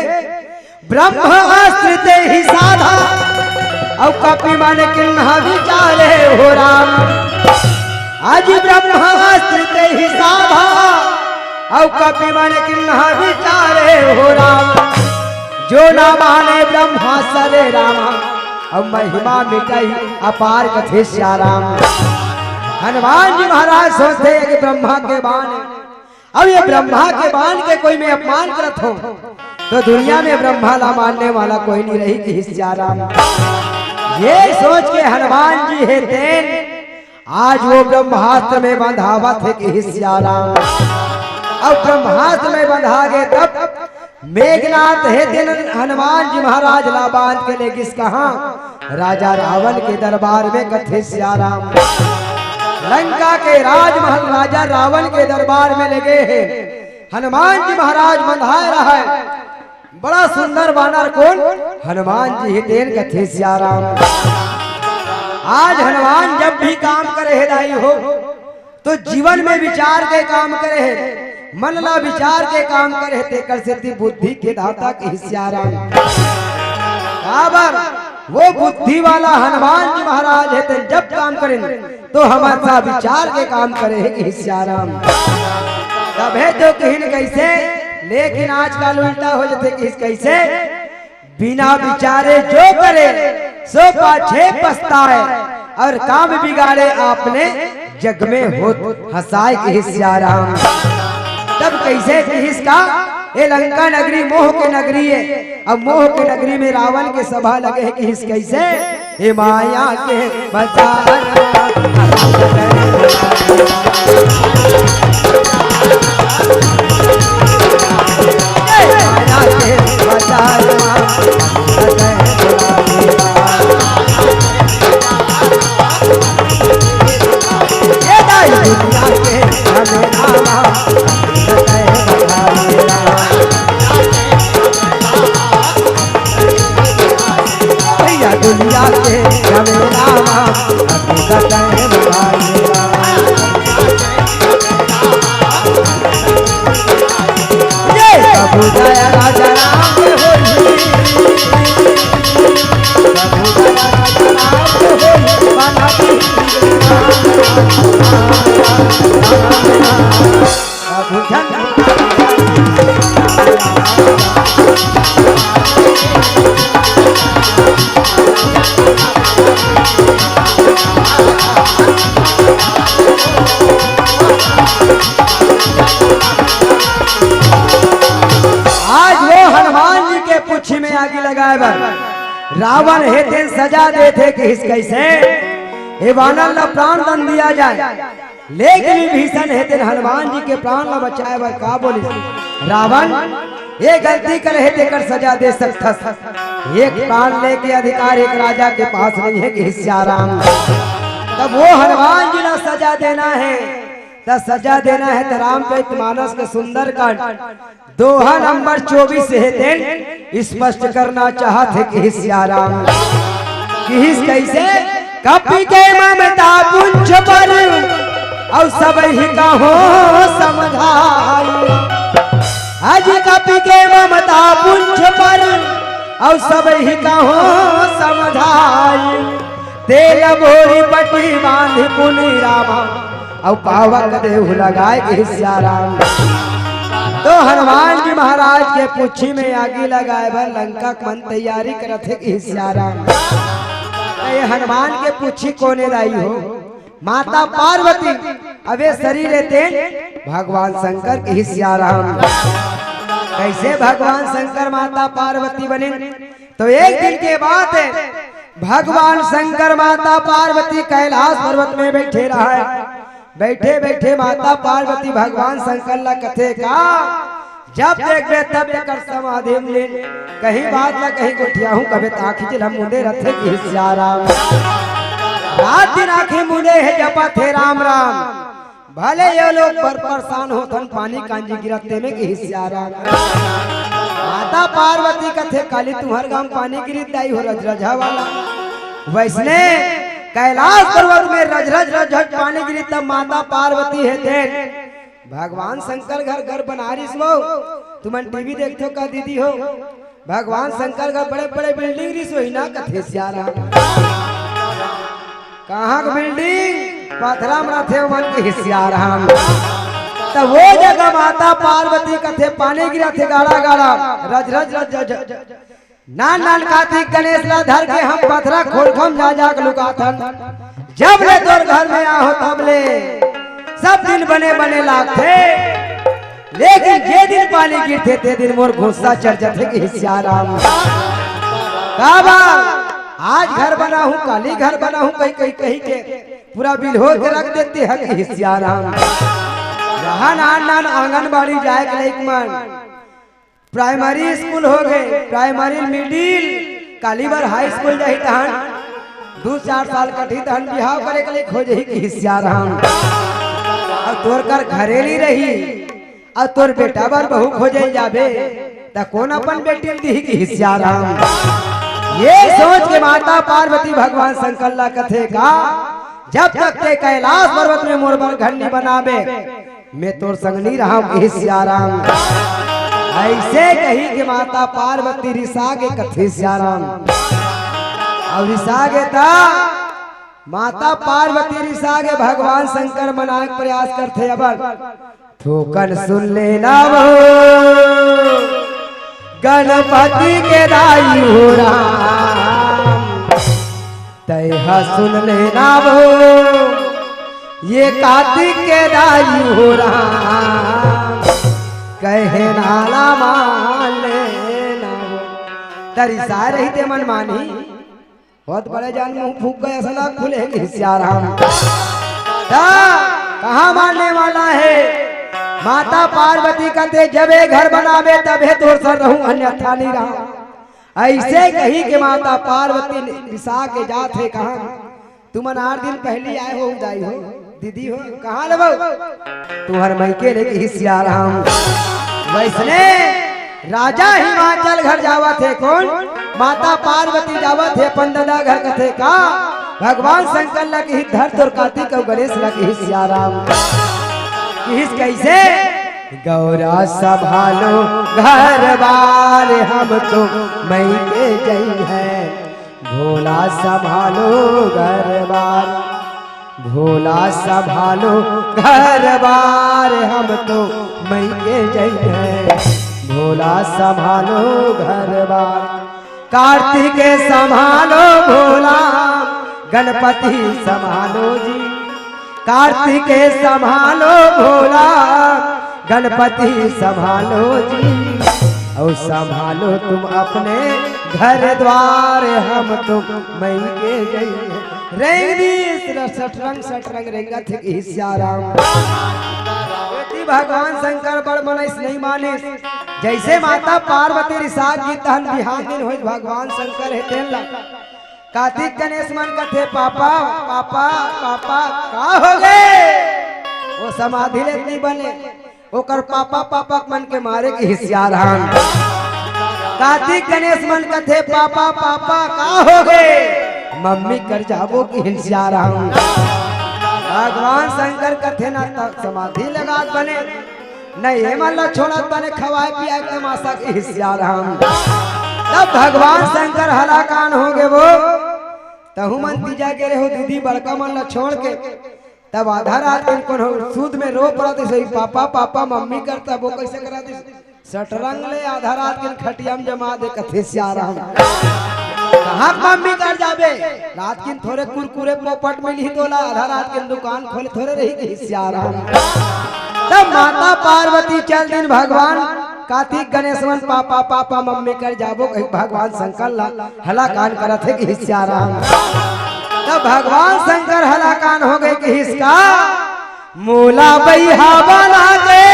ब्रह्मास्त्र ते ही साधा और कपि मन किन्हा विचारे हो राम। आज ब्रह्मास्त्र ते ही साधा और कपि मन किन्हा विचारे हो राम। जो ना माने ब्रह्मा सरे रामा और महिमा मिटाई अपार कथे श्याराम। हनुमान जी महाराज सोचते हैं कि ब्रह्मा के बाण अब ये ब्रह्मा के बाण के कोई में अपमान करत हो तो दुनिया में ब्रह्मा ला मानने वाला कोई नहीं रही कि श्याराम। ये सोच के हनुमान जी है तेन आज वो ब्रह्मास्त्र में बंधावत है कि श्याराम। अब ब्रह्मास्त्र में बंधा गए तब मेघनाथ है दिन हनुमान जी महाराज ला बांध के ले किस कहा राजा रावण के दरबार में कथे श्याराम। लंका के राजमहल राजा रावण के दरबार में लगे हैं। हनुमान जी महाराज बंधाए रहा है। बड़ा सुंदर बानर कौन? हनुमान जी हितेन कथे सियाराम। आज हनुमान जब भी काम करे है दाई हो तो जीवन में विचार के काम करे है, मन ला विचार के काम करे ते कर सिद्धि बुद्धि के दाता के सियाराम। वो बुद्धि वाला हनुमान जी महाराज है, जब काम करें तो हमारा विचार के काम करे है सियाराम। तब है तो कहीं कैसे, लेकिन आजकल उल्टा हो जाते कि कैसे बिना विचारे जो करे सो पाछे पछताए और काम बिगाड़े आपने जग में हो हंसाए के सियाराम। तब कैसे इसका ये लंका नगरी मोह के नगरी है। अब मोह के नगरी में रावण के सभा लगे है कि इस कैसे हे माया के बाजार दुनिया के राजा राम में आगे लगाए रावण हेते सजा देते कि इस कैसे हे वानर ला प्राण दंड दिया जाए, लेकिन भीषण हेते हनुमान जी के प्राण ला बचाए बर का बोली रावण ये गलती कर हेते कर सजा दे सकता। एक प्राण लेके अधिकार एक राजा के पास नहीं है कि सियाराम। तब वो हनुमान जी ला सजा देना है, तब सजा देना है तो रामचरितमानस के सुंदर कांड दोहा नंबर 24 हेते स्पष्ट करना चाहते कि सियाराम कि कैसे कपि के ममता पुंज पर और सब ही का हो समझाई। आज कपि के ममता पुंज पर और सब ही का हो समझाई। तेल बोरी पटी बांध पुनि रामा और पावक देहु लगाए के सियाराम। तो हनुमान जी महाराज के पुच्छी में आगी लगाए भर लंका मन तैयारी करते कि सियाराम। ये हनुमान के पुच्छी कोने लाई हो माता पार्वती अबे शरीर लेते भगवान शंकर की सियाराम। कैसे भगवान शंकर माता पार्वती बने? तो एक दिन के बाद भगवान शंकर माता पार्वती कैलाश पर्वत में बैठे रहा है। बैठे बैठे माता पार्वती भगवान शंकर ला कथे का जब देखबे तब कर समाधि ले कहीं बात ला कहीं गोठिया हूं कभी ताखी जिल हम मुंडे रथे की सियाराम। रात दिन आंखें मुंडे है जपा थे राम राम। भले ये लोग पर परेशान होथन पानी कांजी गिरते में की सियाराम। माता पार्वती कथे काली तुम्हार गांव पानी गिरी दाई हो रजरजा वाला। वैसने कैलाश पर्वत में रज रज पानी गिरी तब माता पार्वती है देख भगवान शंकर घर घर बना रही हो। तुम टीवी देखते हो का दीदी हो भगवान शंकर घर बड़े बड़े बिल्डिंग रिस हो ना कथे सियारा। कहाँ का बिल्डिंग पथरा में थे मन के सियारा। तब वो जगह माता पार्वती कथे पानी गिरा थे गाड़ा गाड़ा रज रज रज नान नान कार्तिक गणेश ला धर के हम पथरा खोल खम जा जा के लुकाथन। जब ले तोर घर में आओ तब ले सब दिन बने बने लागते, लेकिन जे दिन पानी गिरते ते दिन मोर गुस्सा चढ़ जाते कि सियाराम। काबा आज घर बना हूँ काली घर बना हूँ कहीं कहीं कहीं के पूरा बिल हो के रख देते हैं कि सियाराम। यहाँ नान नान आंगनबाड़ी जाए के लाइक मन प्राइमरी स्कूल हो गए प्राइमरी मिडिल कालीबर हाई स्कूल जाही तहन 2-4 साल कठी धन बिहाव करे के लिए खोजे ही कि सियाराम। अब तोर कर घरेली रही और तोर बेटा बर बहू खोजे जाबे त कौन अपन बेटी दी कि सियाराम। ये सोच के माता पार्वती भगवान शंकर ला कथे का जब तक के कैलाश पर्वत में मोर बर घर नहीं बनाबे मैं तोर संग नहीं रहा कि सियाराम। ऐसे कही कि माता पार्वती रिसा के कथे सियाराम। और रिसा के था माता पार्वती रिसा के भगवान शंकर मनाए के प्रयास करते अबर ठोकन सुन लेना वो गणपति के दाई हो राम। तैहा सुन लेना वो ये कार्तिक के दाई हो राम। कहे नाला मान लेना वो तरिसा रही ते मन मानी बहुत बड़े जान मुंह फूक गए ऐसा ना खुलेगी सियाराम। कहाँ मानने वाला है माता पार्वती कहते जब ये घर बनावे तबे तोर सर रहूं अन्यथा नहीं रहा। ऐसे कही कि माता पार्वती रिसा के जात है कहा तुम 8 दिन पहले आए हो उदाई हो दीदी हो कहाँ लबो तुम्हार मैके लेके सियाराम। वैसने राजा हिमाचल घर जावा थे कौन माता पार्वती जावा थे अपन दादा घर कथे का भगवान शंकर लगे धर और कार्तिक और गणेश लगे सियाराम। किस कैसे गौरा संभालो घर बार हम तो मई के जई है भोला संभालो घर बार भोला संभालो घर बार हम तो मई के जई है भोला संभालो घर बार। कार्तिक संभालो भोला गणपति संभालो जी कार्तिक संभालो भोला गणपति संभालो जी और संभालो तुम अपने घर द्वार हम तुम मई के जई सटरंग रेंगा थे सियाराम। भगवान शंकर बड़ मनीष नहीं माने जैसे माता पार्वती रिसा की तहन बिहान दिन हो भगवान शंकर है तेन ला कार्तिक गणेश मन कथे पापा पापा पापा का हो गए वो समाधि ले नहीं बने ओकर पापा पापा मन के मारे के सियाराम। कार्तिक गणेश मन कथे पापा पापा का हो गए मम्मी कर जाबो की सियाराम। भगवान शंकर कथे ना समाधि लगा बने नहीं मन छोड़त बने खवाए पिया के मासा के सियाराम। तब भगवान शंकर हलाकान हो गए वो तहु मन तीजा के रहो दीदी बड़का मन ला छोड़ के तब आधा रात इनको सूद में रो पड़ा थे सही पापा पापा मम्मी करता वो कैसे करा दी सटरंग ले आधा रात के खटिया में जमा दे कथे सियाराम। कहाँ मम्मी कर जाबे रात की थोड़े कुरकुरे पोपट मिली तोला आधा रात के दुकान खोले थोड़े रही गई सियाराम। तब माता पार्वती चल दिन भगवान कार्तिक गणेश मन पापा पापा मम्मी कर जाबो भगवान शंकर ला हलाकान करत है कि सियाराम। तब भगवान शंकर हलाकान हो गए कि इसका मूला बैहा बना के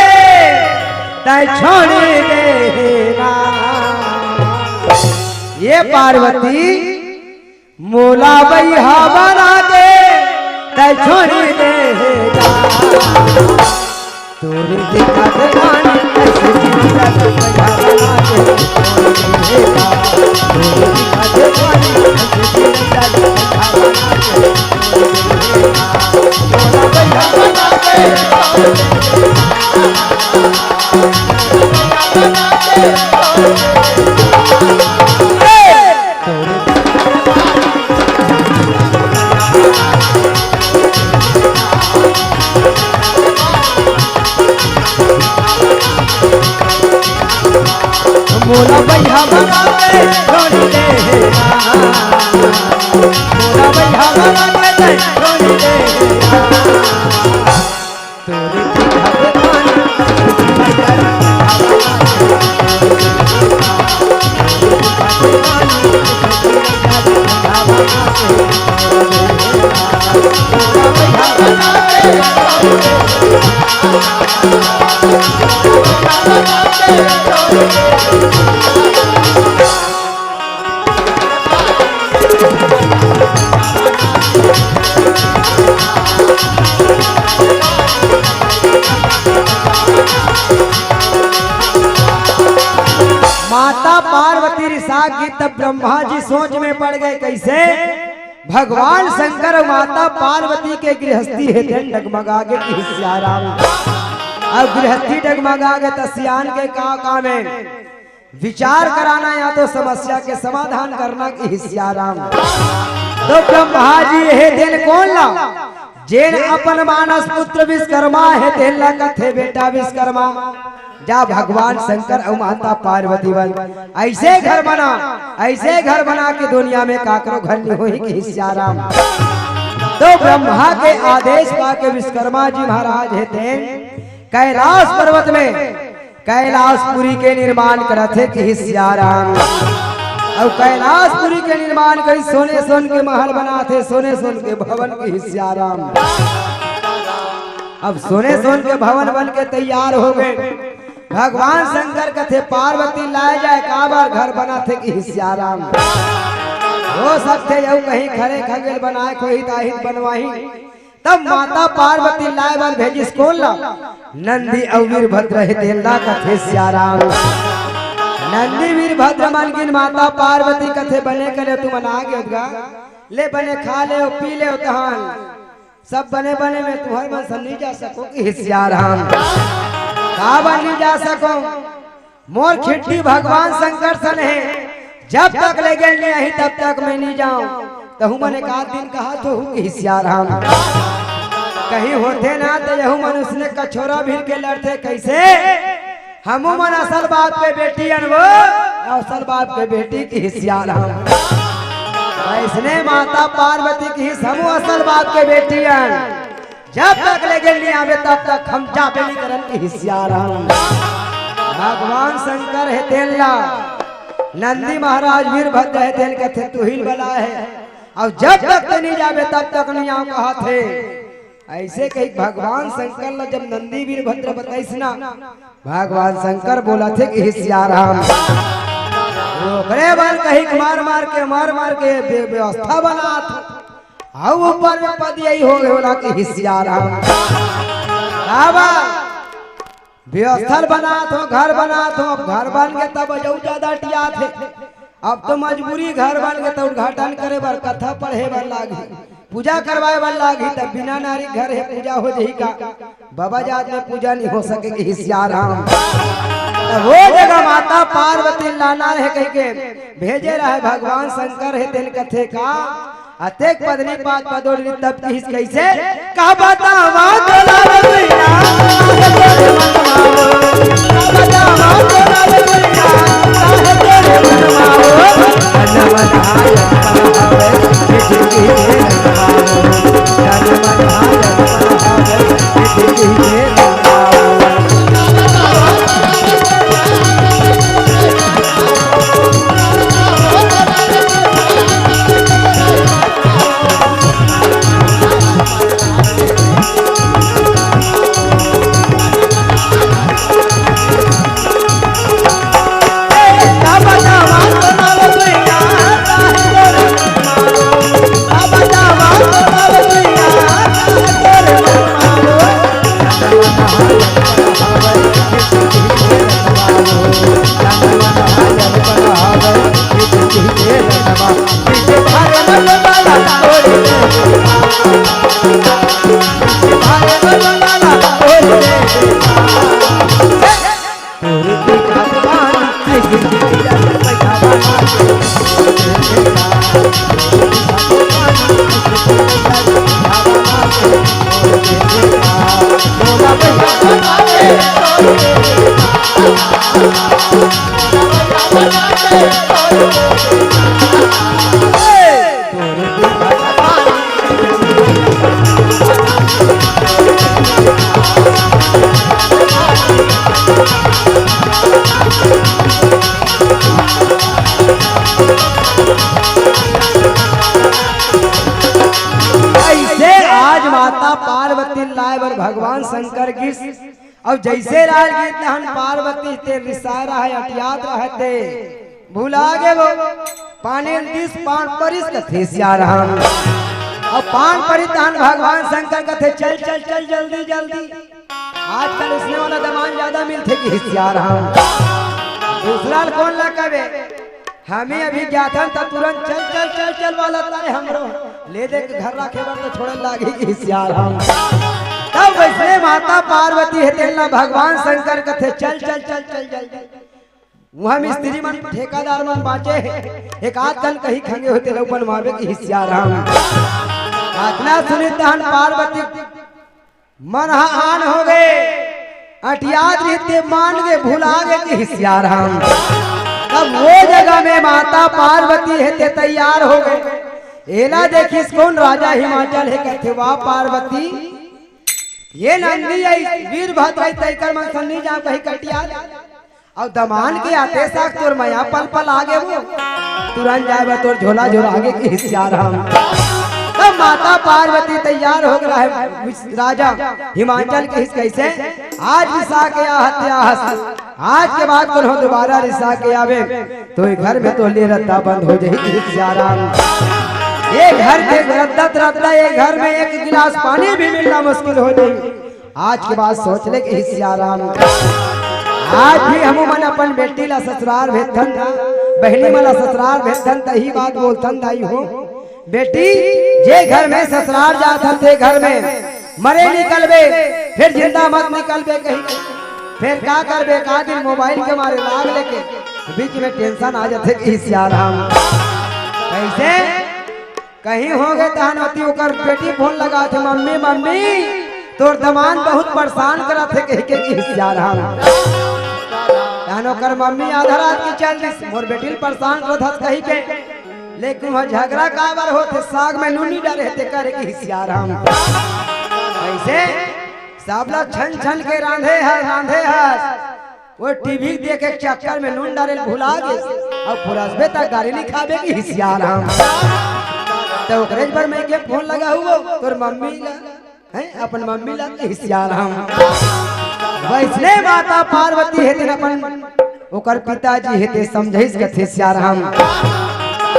तय छोड़ देना ये पार्वती मूला बैहा बना के तय छोड़ देना तोरी दिक्कत मानी ऐसे जीता तो बना के छोड़ देना तोरी दिक्कत मानी ऐसे जीता तो बना के मूला बैहा बना मोला बैहा बना के छोड़ देना मोला बैहा बना के छोड़ देना तोरे दिक्कत मानी माता पार्वती रिसा की तब ब्रह्मा जी सोच में पड़ गए कैसे भगवान शंकर और माता पार्वती के गृहस्थी है डगमगा के हिस्साराम। अब गृहस्थी डगमगा के तसियान के का में विचार कराना या तो समस्या के समाधान करना की हिस्साराम। तो ब्रह्मा जी है दिन कौन ला जेन अपन मानस पुत्र विश्वकर्मा है तेला कथे बेटा विश्वकर्मा जा भगवान शंकर और माता पार्वती बन ऐसे घर बना के दुनिया में काकरो घर नहीं होई कि हिस्साराम। तो ब्रह्मा के आदेश पाके विश्वकर्मा जी महाराज है तेन कैलाश पर्वत में कैलाशपुरी के निर्माण करते कि हिस्साराम। और कैलाशपुरी के निर्माण करी सोने के महल बनाते सोने के भवन के हिस्साराम। अब सोने के भवन बन के तैयार हो गए भगवान शंकर कथे पार्वती लाए जाए काबर घर बनाते कि हिस्साराम। हो सकते यू कहीं खरे खगेल बनाए कोई ताहित बनवाही तब माता पार्वती लाए बार भेजिस कौन ला नंदी और वीरभद्र है तेला कथे सियाराम। नंदी वीरभद्र मन की माता पार्वती कथे बने करे तू मना गया ले बने खा ले और पी ले तहान सब बने में तुम्हारे मन से नहीं जा सको कि हिस्साराम काबर नहीं जा सको मोर खिट्टी भगवान शंकर सन है जब तक ले गए नहीं तब तक मैं नहीं जाऊं तो मैंने एक दिन कहा तो हूँ हिस्साराम। कहीं होते ना तो यहू मनुष्य ने कछोरा भीड़ के लड़ते कैसे हमू मन असल बात पे बेटी अनवो असल बात पे बेटी की हिस्साराम। इसने माता पार्वती की हमू असल बात के बेटी जब तक ले गए आवे तब तक हम जापे नहीं करन की हिस्साराम। भगवान शंकर है तेला नंदी महाराज वीरभद्र है तेल के थे तू ही बला है और जब तक नहीं जावे तब तक नहीं आओ कहा थे ऐसे कही भगवान शंकर ने जब नंदी वीरभद्र बताइस ना भगवान शंकर बोला थे कि हिस्साराम ओकरे बार कही मार के व्यवस्था बना था ऊपर में पद यही हो गए बोला कि हिस्साराम। व्यवस्था बना तो घर बना तो अब घर बन के तब ज्यादा टिया थे अब तो मजबूरी घर बन के तो उद्घाटन करे बार कथा पढ़े बार लागी पूजा करवाए बार लागी तब बिना नारी घर है पूजा हो जाही का बाबा जात में पूजा नहीं हो सकेगी हिस्साराम। वो जगह माता पार्वती लाना है कह के भेजे रहे भगवान शंकर है तेल कथे का अतेक पदनी पात पदोड़ी तब की कैसे का बतावा तोला दुनिया का बतावा तोला दुनिया काहे तेरे मनमाओ जनमनाय पावे जिंदगी में लगाओ जनमनाय पावे जिंदगी में लगाओ। भगवान शंकर की अब जैसे राज गीत हम पार्वती ते रिसारा है अटियात रहते भूला गे वो पानी दिस पान परिस कथे सियाराम और पान परितान भगवान शंकर कथे चल चल चल जल्दी आजकल उसने वाला दमान ज्यादा मिलते कि सियाराम दूसरा कौन लगावे हमें अभी ज्ञातन तो तुरंत चल चल चल चल वाला तारे हमरो ले दे के घर रखे बर तो छोड़े लागी सियाराम। तब वैसे माता पार्वती है तेलना भगवान शंकर कथे चल चल चल चल चल वहां मिस्त्री मन ठेकेदार मन बाँचे एक आध कल कहीं खंगे होते लोग बनवावे की सियाराम। इतना सुनी तहन पार्वती मन आन हो गए अटियाद रहते मान गए भुला गए कि सियाराम। तब वो जगह में माता पार्वती है तैयार हो गए। एला देखिस कौन राजा हिमाचल है कहते वाह पार्वती ये नंदी आई वीरभद्र तैकर मन सन्नी जा कहीं कटिया और दमान के आते साक तोर मया पल पल आगे वो तुरंत जाए तोर झोला झोला आगे की सियाराम। तब माता पार्वती तैयार हो गया है राजा हिमाचल के कैसे आज रिसा के आज के बाद तो दोबारा रिसा के आवे तो घर में तो ले रद्दा बंद हो जाएगी सियाराम। ये घर के रद्दत रद्दा ये घर में एक गिलास पानी भी मिलना मुश्किल हो जाएगी। आज के बाद सोच ले कि सियाराम आज भी हम मन अपन बेटी ला ससुराल भेजन बहनी मला ससुराल भेजन तही बात बोलतन दाई हो बेटी जे घर में ससुराल जात थे घर में मरे निकलबे फिर जिंदा मत निकलबे कहीं फिर क्या करबे का दिन मोबाइल के मारे लाग लेके बीच में टेंशन आ जाते कि सियाराम कैसे कहीं हो गए तहनती ओकर बेटी फोन लगा थे मम्मी मम्मी तोर दमान बहुत परेशान करा थे कह के कि सियाराम तहन ओकर मम्मी आधा रात की चल दी मोर बेटी परेशान करत कही के लेकिन वह झगड़ा काबर होते साग में नूनी डाले थे करे की सियाराम। ऐसे सब लोग छन छन के रांधे है वो टीवी देख के चक्कर में नून डाले भुला गए और पुरसबे तक गाड़ी लिखावे की सियाराम। तो ओकरे पर मैं के फोन लगा हुआ तोर मम्मी ला है अपन मम्मी ला की सियाराम। वैसने माता पार्वती है अपन ओकर पिताजी है समझाइस कथे सियाराम।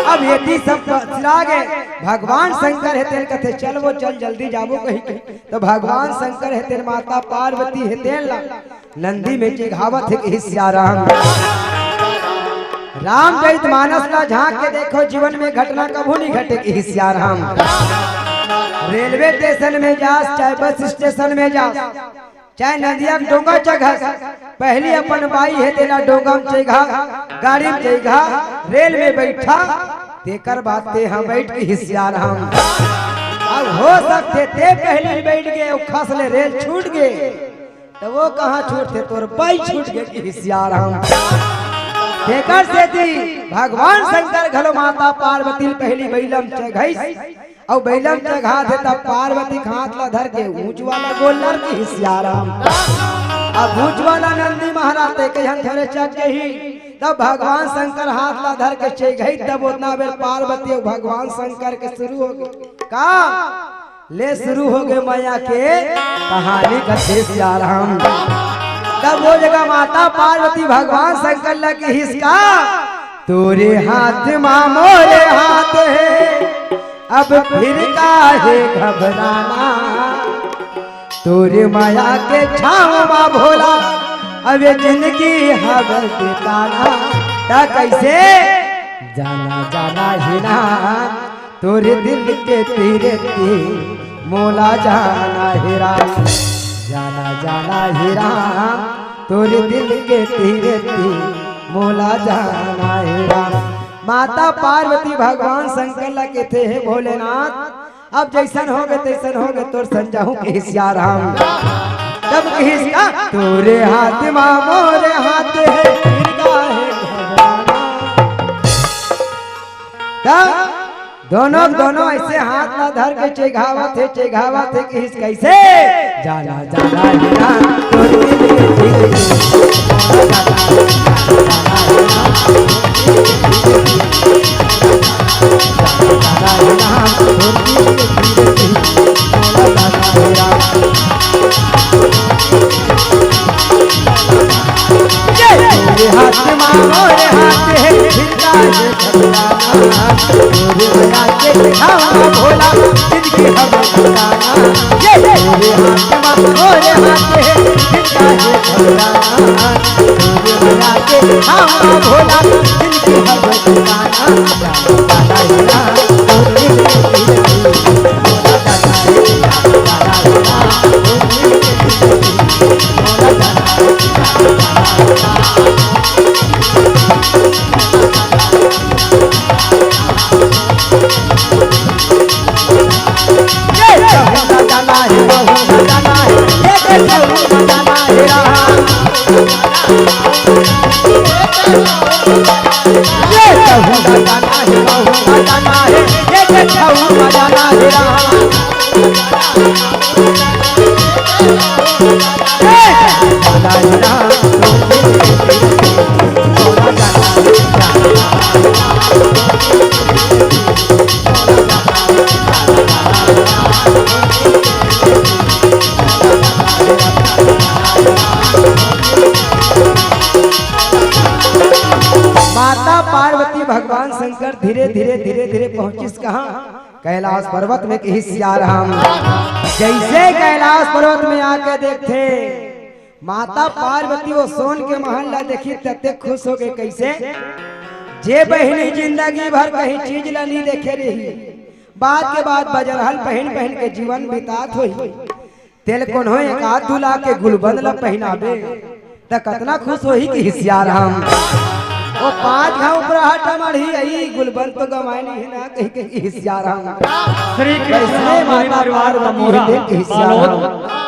अब ये सब सिरा गए भगवान शंकर है तेल कथे चल वो चल जल्दी जाबो कहीं तो भगवान शंकर है तेल माता पार्वती है तेल नंदी में चिघावत है कि सियाराम। रामचरित मानस ला झांक के देखो जीवन में घटना कभू नहीं घटे कि सियाराम। रेलवे स्टेशन में जा चाहे बस स्टेशन में जा चाहे नदिया डोंगा चघस पहली अपन बाई है तेला डोंगा चेघा गाड़ी में चेघा रेल में बैठा तेकर बात ते हम बैठ के सियाराम। अब हो सकते ते पहले बैठ गए खस ले रेल छूट गए तो वो कहाँ छूटते तोर बाई छूट गए सियाराम। तेकर से थी भगवान शंकर घलो माता पार्वती पहली बैलम चघाइस और बैलम चघा देता पार्वती हाथ ला धर के ऊंच वाला गोलर की सियाराम। अब ऊंच वाला नंदी महाराज ते कहन धरे चढ़ गई तब भगवान शंकर हाथ ला धर के चघाई तब उतना बेर पार्वती और भगवान शंकर के शुरू हो गए का ले शुरू हो गए मैया के कहानी कथे सियाराम। तब वो जगह माता पार्वती भगवान शंकर लगे हिसका तोरे हाथ माँ मोरे हाथ है अब फिर काहे घबराना तोरे माया के छावा भोला अब जिंदगी हवल बिताना ता कैसे जाना जाना हिना तोरे दिल के तीरे मोला जाना हिरा जाना जाना हिरा तोरे दिल के तीरे मोला जाना हिरा। माता पार्वती भगवान शंकर लगे थे हे भोलेनाथ अब जैसन हो गए तैसन हो गए तोर संजाहू के सियाराम। तब किसका तोरे हाथ माँ मोरे हाथ है दोनों दोनों ऐसे हाथ ना धर के चेघावा थे किस कैसे जाना जाना हिना तोरे दिल हाथ मोरे हाथ है भोला जिनकी हाथ मोरे हाथ है हाँ भोला जिनकी हर ठिकाना दादा हीरा मोती भोला दादा हीरा मोती भोला दादा हीरा माता पार्वती भगवान शंकर धीरे धीरे धीरे धीरे पहुंचिस कहाँ कैलाश पर्वत में कही सियाराम। जैसे कैलाश पर्वत में आके देखते माता पार्वती वो सोन के महल ला देखी तते खुश हो गए। कैसे जे बहनी जिंदगी भर कहीं चीज ला नहीं देखे रही बाद के बाद बजरहल पहन पहन के जीवन बितात हुई तेल कौन हो एक हाथ दुला के गुलबंद ला पहनाबे त कतना खुश होही कि सियाराम। वो 5 घाव ऊपर हटा मढ़ी आई गुलबंद तो गवाए नहीं है ना कहीं कहीं सियाराम। श्री कृष्ण माता पार्वती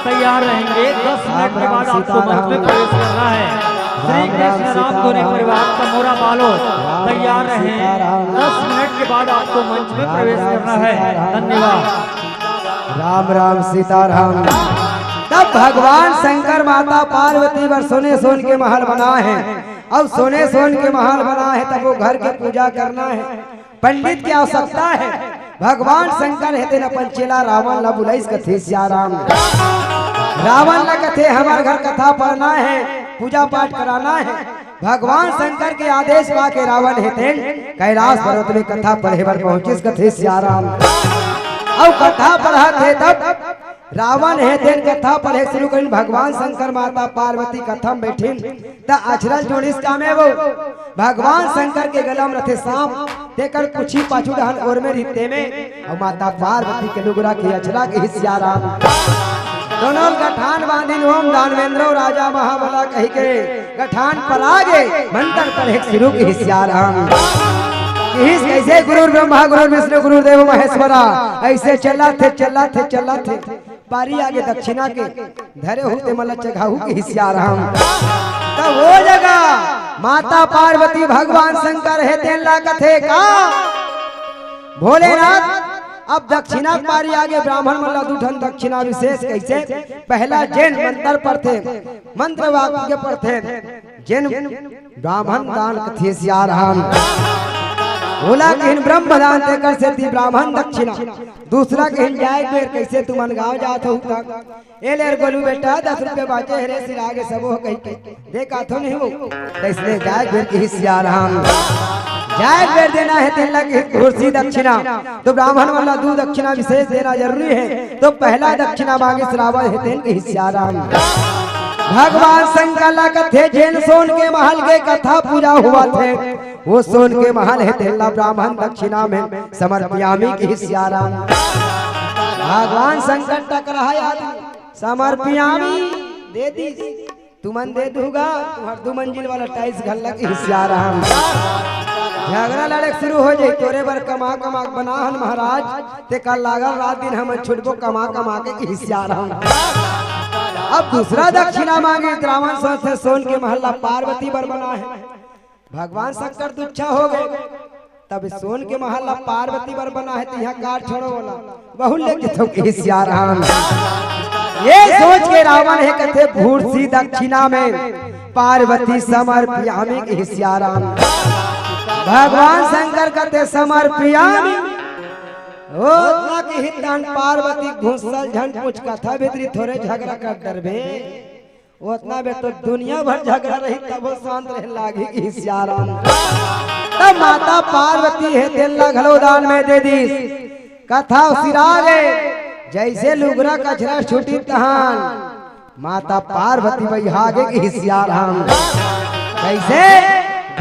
तैयार रहेंगे। 10 मिनट के बाद आपको मंच में प्रवेश करना है। श्री कृष्ण राम दोनों परिवार का मोरा बालो तैयार रहे। 10 मिनट के बाद आपको मंच में प्रवेश करना है। धन्यवाद। राम राम सीताराम। तब भगवान शंकर माता पार्वती पर सोने सोन के महल बना है। अब सोने सोन के महल बना है तब वो घर के पूजा करना है। पंडित की आवश्यकता है। भगवान शंकर है न पंचेला रावण ला बुलाइस कथे सियाराम। रावण ला कथे हमारे घर कथा पढ़ना है पूजा पाठ कराना है। भगवान शंकर के आदेश पा के रावण है कैलाश पर्वत में कथा पढ़े पर पहुंचिस कथे सियाराम। अब कथा पढ़ा थे तब रावण है तेन कथा पढ़े शुरू कर। भगवान शंकर माता पार्वती कथा में बैठे त अचरल जोड़िस कामे वो भगवान शंकर के गला में रथे सांप देकर कुछी पाछू डहन और में रिते में और माता पार्वती के लुगरा के अचरा के सियाराम। दोनों गठान बांधिन ओम दानवेंद्र राजा महाबला कही के गठान पर आगे मंत्र पढ़े शुरू के सियाराम। कैसे गुरु ब्रह्मा गुरु विष्णु गुरु देव महेश्वरा ऐसे चला थे पारी आगे दक्षिणा के धरे होते मल चघाहू के हिस्साराम। तब वो जगह माता पार्वती भगवान शंकर है तेला कथे का भोलेनाथ। अब दक्षिणा पारी आगे ब्राह्मण मल्ला दूठन दक्षिणा विशेष कैसे पहला जैन मंत्र पढ़ते मंत्र वाक्य पढ़ते जैन ब्राह्मण दान कथे सियाराम। बोला कहीं ब्रह्म दान देकर से थी ब्राह्मण दक्षिणा। दूसरा कहीं जाए बेर कैसे तुम गाँव जात हो ए लेर गोलू बेटा 10 रुपए बाचे हरे सिर आगे सब हो कहीं के देखा तो नहीं हो इसलिए जाए बेर की सियाराम। जाए बेर देना है तेल लगी कुर्सी दक्षिणा तो ब्राह्मण वाला 2 दक्षिणा विशेष देना जरूरी है। तो पहला दक्षिणा मांगे श्रावण है तेल की सियाराम। भगवान शंकर कथे जैन सोन के महल के कथा पूजा हुआ थे वो सोन के महल है तेला ब्राह्मण दक्षिणा में समर्पयामी की सियाराम। भगवान शंकर टकरा समर्पयामी दे दी तुमन दे दूंगा तुम्हार 2 मंजिल वाला टाइल्स घर लग सियाराम। झगड़ा लड़े शुरू हो जाए तोरे बर कमा कमा बनाहन महाराज ते कल लागल रात दिन हम छुटबो कमा कमा के सियाराम। अब दूसरा दक्षिणा मांगे रावण से सोन के महल्ला पार्वती बर बना है। भगवान शंकर दुच्छा हो गए तब सोन के महल्ला पार्वती बर बना है तो यहाँ काट छोड़ो वाला बहु लेके तो के सियाराम। ये सोच के रावण है कहते भूर्सी दक्षिणा में पार्वती समर्पयामी के सियाराम। भगवान शंकर कहते समर्पयामी ओ की हितन पार्वती घुसल झन कुछ कथा भीतरी थोड़े झगड़ा कर डरबे उतना बे तो दुनिया भर झगड़ा रही तब वो शांत रहे लागी की सियाराम। तब माता पार्वती है तेला घलोदान में दे दी कथा सिरा गए जैसे लुगरा कचरा छुटी तहान माता पार्वती वही आगे की सियाराम। कैसे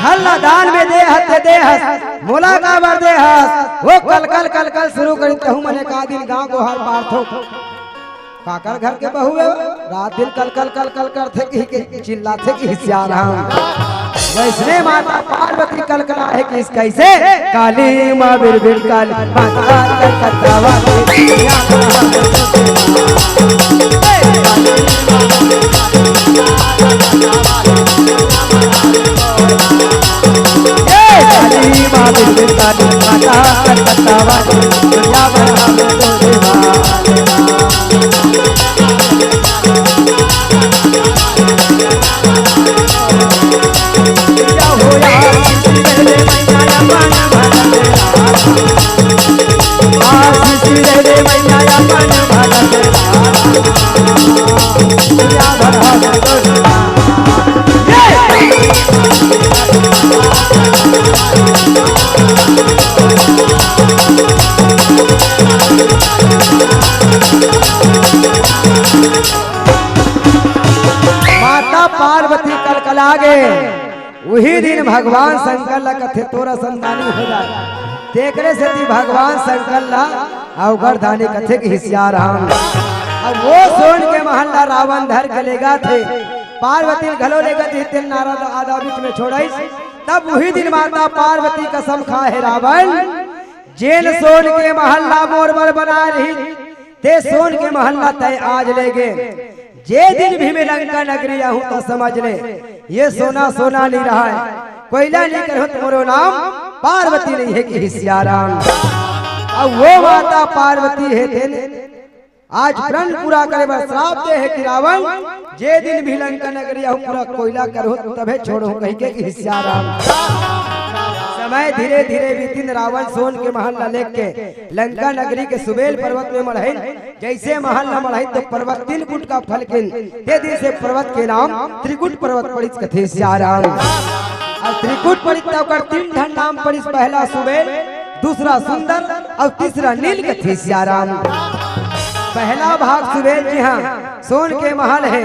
हल्ला दान में दे हते दे हस मोला का बर दे हस वो कल कल शुरू करी कहूं मने का दिन गांव को हर पार थो काकर घर के बहू है रात दिन कल करते कि चिल्लाते कि सियार हम वैष्णो माता पार्वती कलकला है कि इस कैसे काली माँ बिरबिर काली माता कलकत्तावा काली माँ बिरबिर काली माता कलकत्तावा दुनिया भर हम तो पार्वती कलकला गए वही दिन भगवान शंकर ला कथे तोरा संतानी हो जाए तेकरे से थी भगवान शंकर ला अवगर दानी कथे की हिस्सा राम अब वो सोन के महल्ला रावण धर गलेगा थे पार्वती घलो लेगा थी तिल नारद आधा बीच में छोड़ाई तब वही दिन माता पार्वती कसम खाए रावण जेल सोन के महल्ला मोरबर बना रही ते सोन के महल्ला तय आज ले गए जे दिन भी मैं लंका नगरी आहूं तो समझ ले ये सोना सोना नहीं रहा है कोयला लेकर हो तुम्हारो नाम पार्वती नहीं है कि हिस्साराम अब वो माता पार्वती है तेने आज प्रण पूरा करे बस श्राप दे है कि रावण जे दिन भी लंका नगरी आहूं पूरा कोयला करो तबे छोड़ो कहीं के कि हिस्साराम समय धीरे धीरे बीतिन रावण सोन के महल लेके लंका नगरी के सुबेल पर्वत में मढ़ाइन जैसे महल न मढ़ाइन तो पर्वत 3 गुट का फल किन ते दिन से पर्वत के नाम त्रिकुट पर्वत पड़ी कथे सियाराम और त्रिकुट पड़ी तब 3 ढंग नाम पड़ी पहला सुबेल दूसरा सुंदर और तीसरा नील कथे सियाराम पहला भाग सुबेल जी हाँ सोन के महल है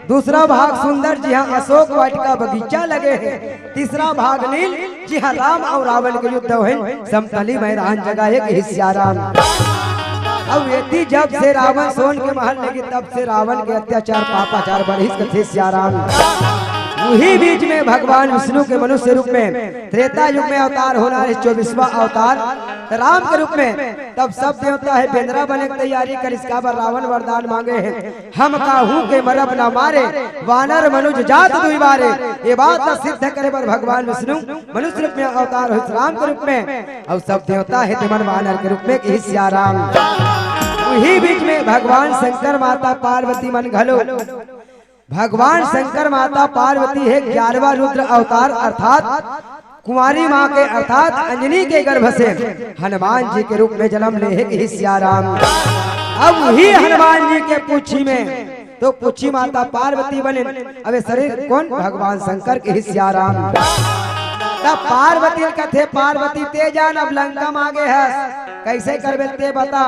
दूसरा भाग सुंदर जी हाँ अशोक वाटिका बगीचा लगे हैं तीसरा भाग नील जी हाँ राम और रावण के युद्ध है समतली मैदान जगह है हिस्साराम अब यदि जब से रावण सोन के महल लगी तब से रावण के अत्याचार पापाचार बढ़ी कथे सियाराम वही बीच में भगवान विष्णु के मनुष्य रूप में त्रेता युग में अवतार होना है 24वां अवतार राम के रूप में तब सब देवता है बेंद्रा बने की तैयारी कर इसका पर रावण वरदान मांगे हैं हम काहू के मरब न मारे वानर मनुज जात दुई बारे ये बात न सिद्ध करे पर भगवान विष्णु मनुष्य रूप में अवतार हो राम के रूप में और सब देवता है तिमन वानर के रूप में हिस्साराम वही बीच में भगवान शंकर माता पार्वती मन घलो भगवान शंकर माता पार्वती है 11वां रुद्र अवतार अर्थात कुंवारी माँ के अर्थात अंजनी के गर्भ से हनुमान जी के रूप में जन्म ले है हिस्साराम अब वही हनुमान जी के पूछी में तो पूछी माता पार्वती बने अब शरीर कौन भगवान शंकर के हिस्साराम तब पार्वती कथे पार्वती तेजान अब लंका मांगे है कैसे कर बेलते बता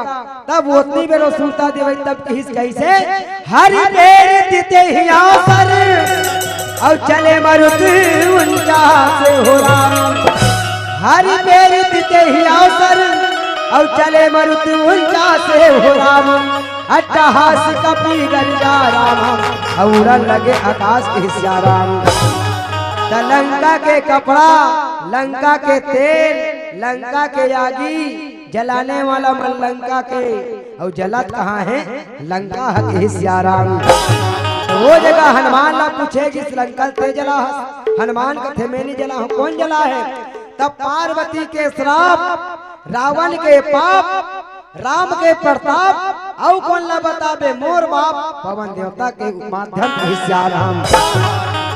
तब उतनी बेरो सुनता देवे तब किस कैसे हरि पेर दिते ही आसर और चले मरुत उनका से हो राम हरि पेर दिते ही आसर और चले मरुत उनका से हो राम अट्टहास कपी गंजा राम और लगे आकाश के हिस्सा राम लंका के कपड़ा लंका के तेल लंका के आगी जलाने वाला मन लंका के और जलत कहाँ है लंका के हिस्साराम तो वो जगह हनुमान ला पूछे कि लंका ते जला हनुमान कथे में नहीं जला हूँ कौन जला है तब पार्वती के श्राप रावण के पाप राम के प्रताप और कौन ला बताबे मोर बाप पवन देवता के माध्यम हिस्साराम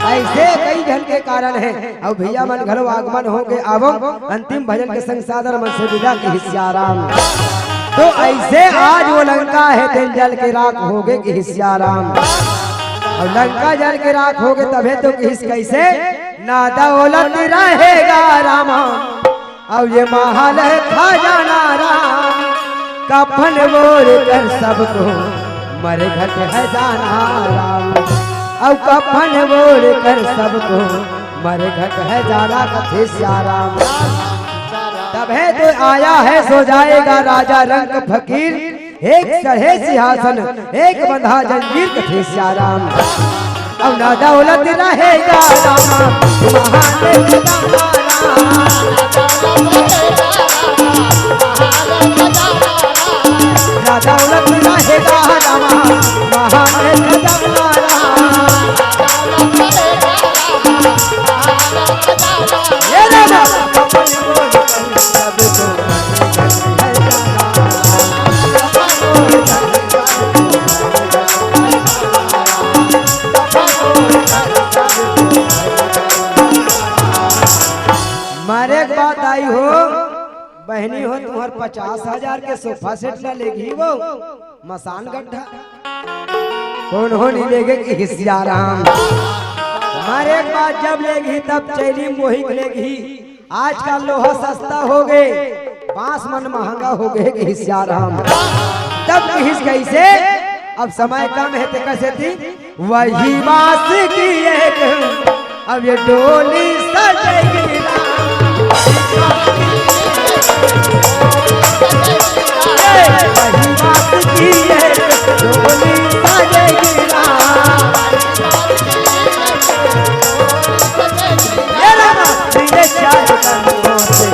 ऐसे कई जन के कारण है और भैया मन घरो आगमन हो गए आवो अंतिम भजन के संग सादर मन से विदा के हिस्साराम तो ऐसे आज वो लंका है तेल जल के राख हो गए कि हिस्साराम और लंका जल के राख हो गए तबे तो किस कैसे ना दौलत रहेगा राम और ये महल खा जाना राम कफन बोर कर सबको मर घट है जाना राम और कफन बोल कर सबको मर घट है जाना कथे श्याराम। तब है तो आया है सो जाएगा राजा रंग फकीर, एक चढ़े सिंहासन एक बंधा जंजीर कथे श्याराम। अब ना दौलत रहेगा रामा महान खजाना राम। ना दौलत रहेगा रामा महान खजाना राम। ये रामा मारे एक बात आई हो बहनी हो तुम्हार 50,000 के सोफा सेट ला लेगी वो मसान गड्ढा कौन हो नहीं लेगे कि हिस्याराम। मारे एक बात जब लेगी तब चैली मोहिक लेगी। आजकल लोहा सस्ता हो गए, बांस मन महंगा हो गए कि हिस्याराम। तब हिस कैसे अब समय कम है तो कैसे थी वही बात की एक अब ये डोली सजेगी वही बात की एक डोली सजेगी ये रामा तेरे चार कदमों से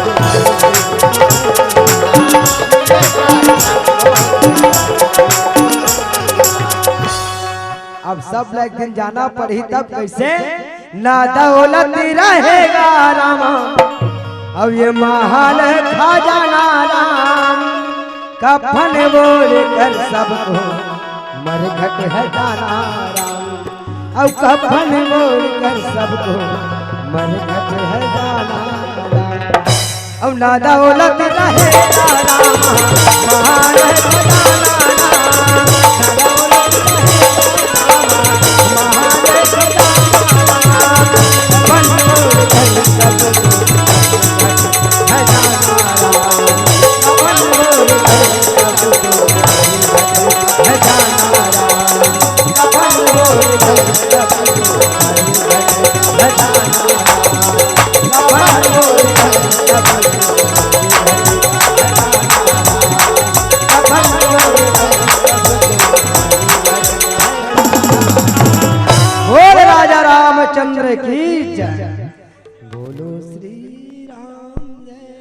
अब सब एक दिन जाना पड़ी तब कैसे ना दौलत रहेगा रामा अब ये महाल खजाना राम। कफन बोल कर सबको मर घट है जाना राम। अब कफन बोल कर सबको मर घट है जाना राम। अब ना दौलत रहेगा रामा महाल खजाना राम। चंद्र की जय बोलो श्री राम जय।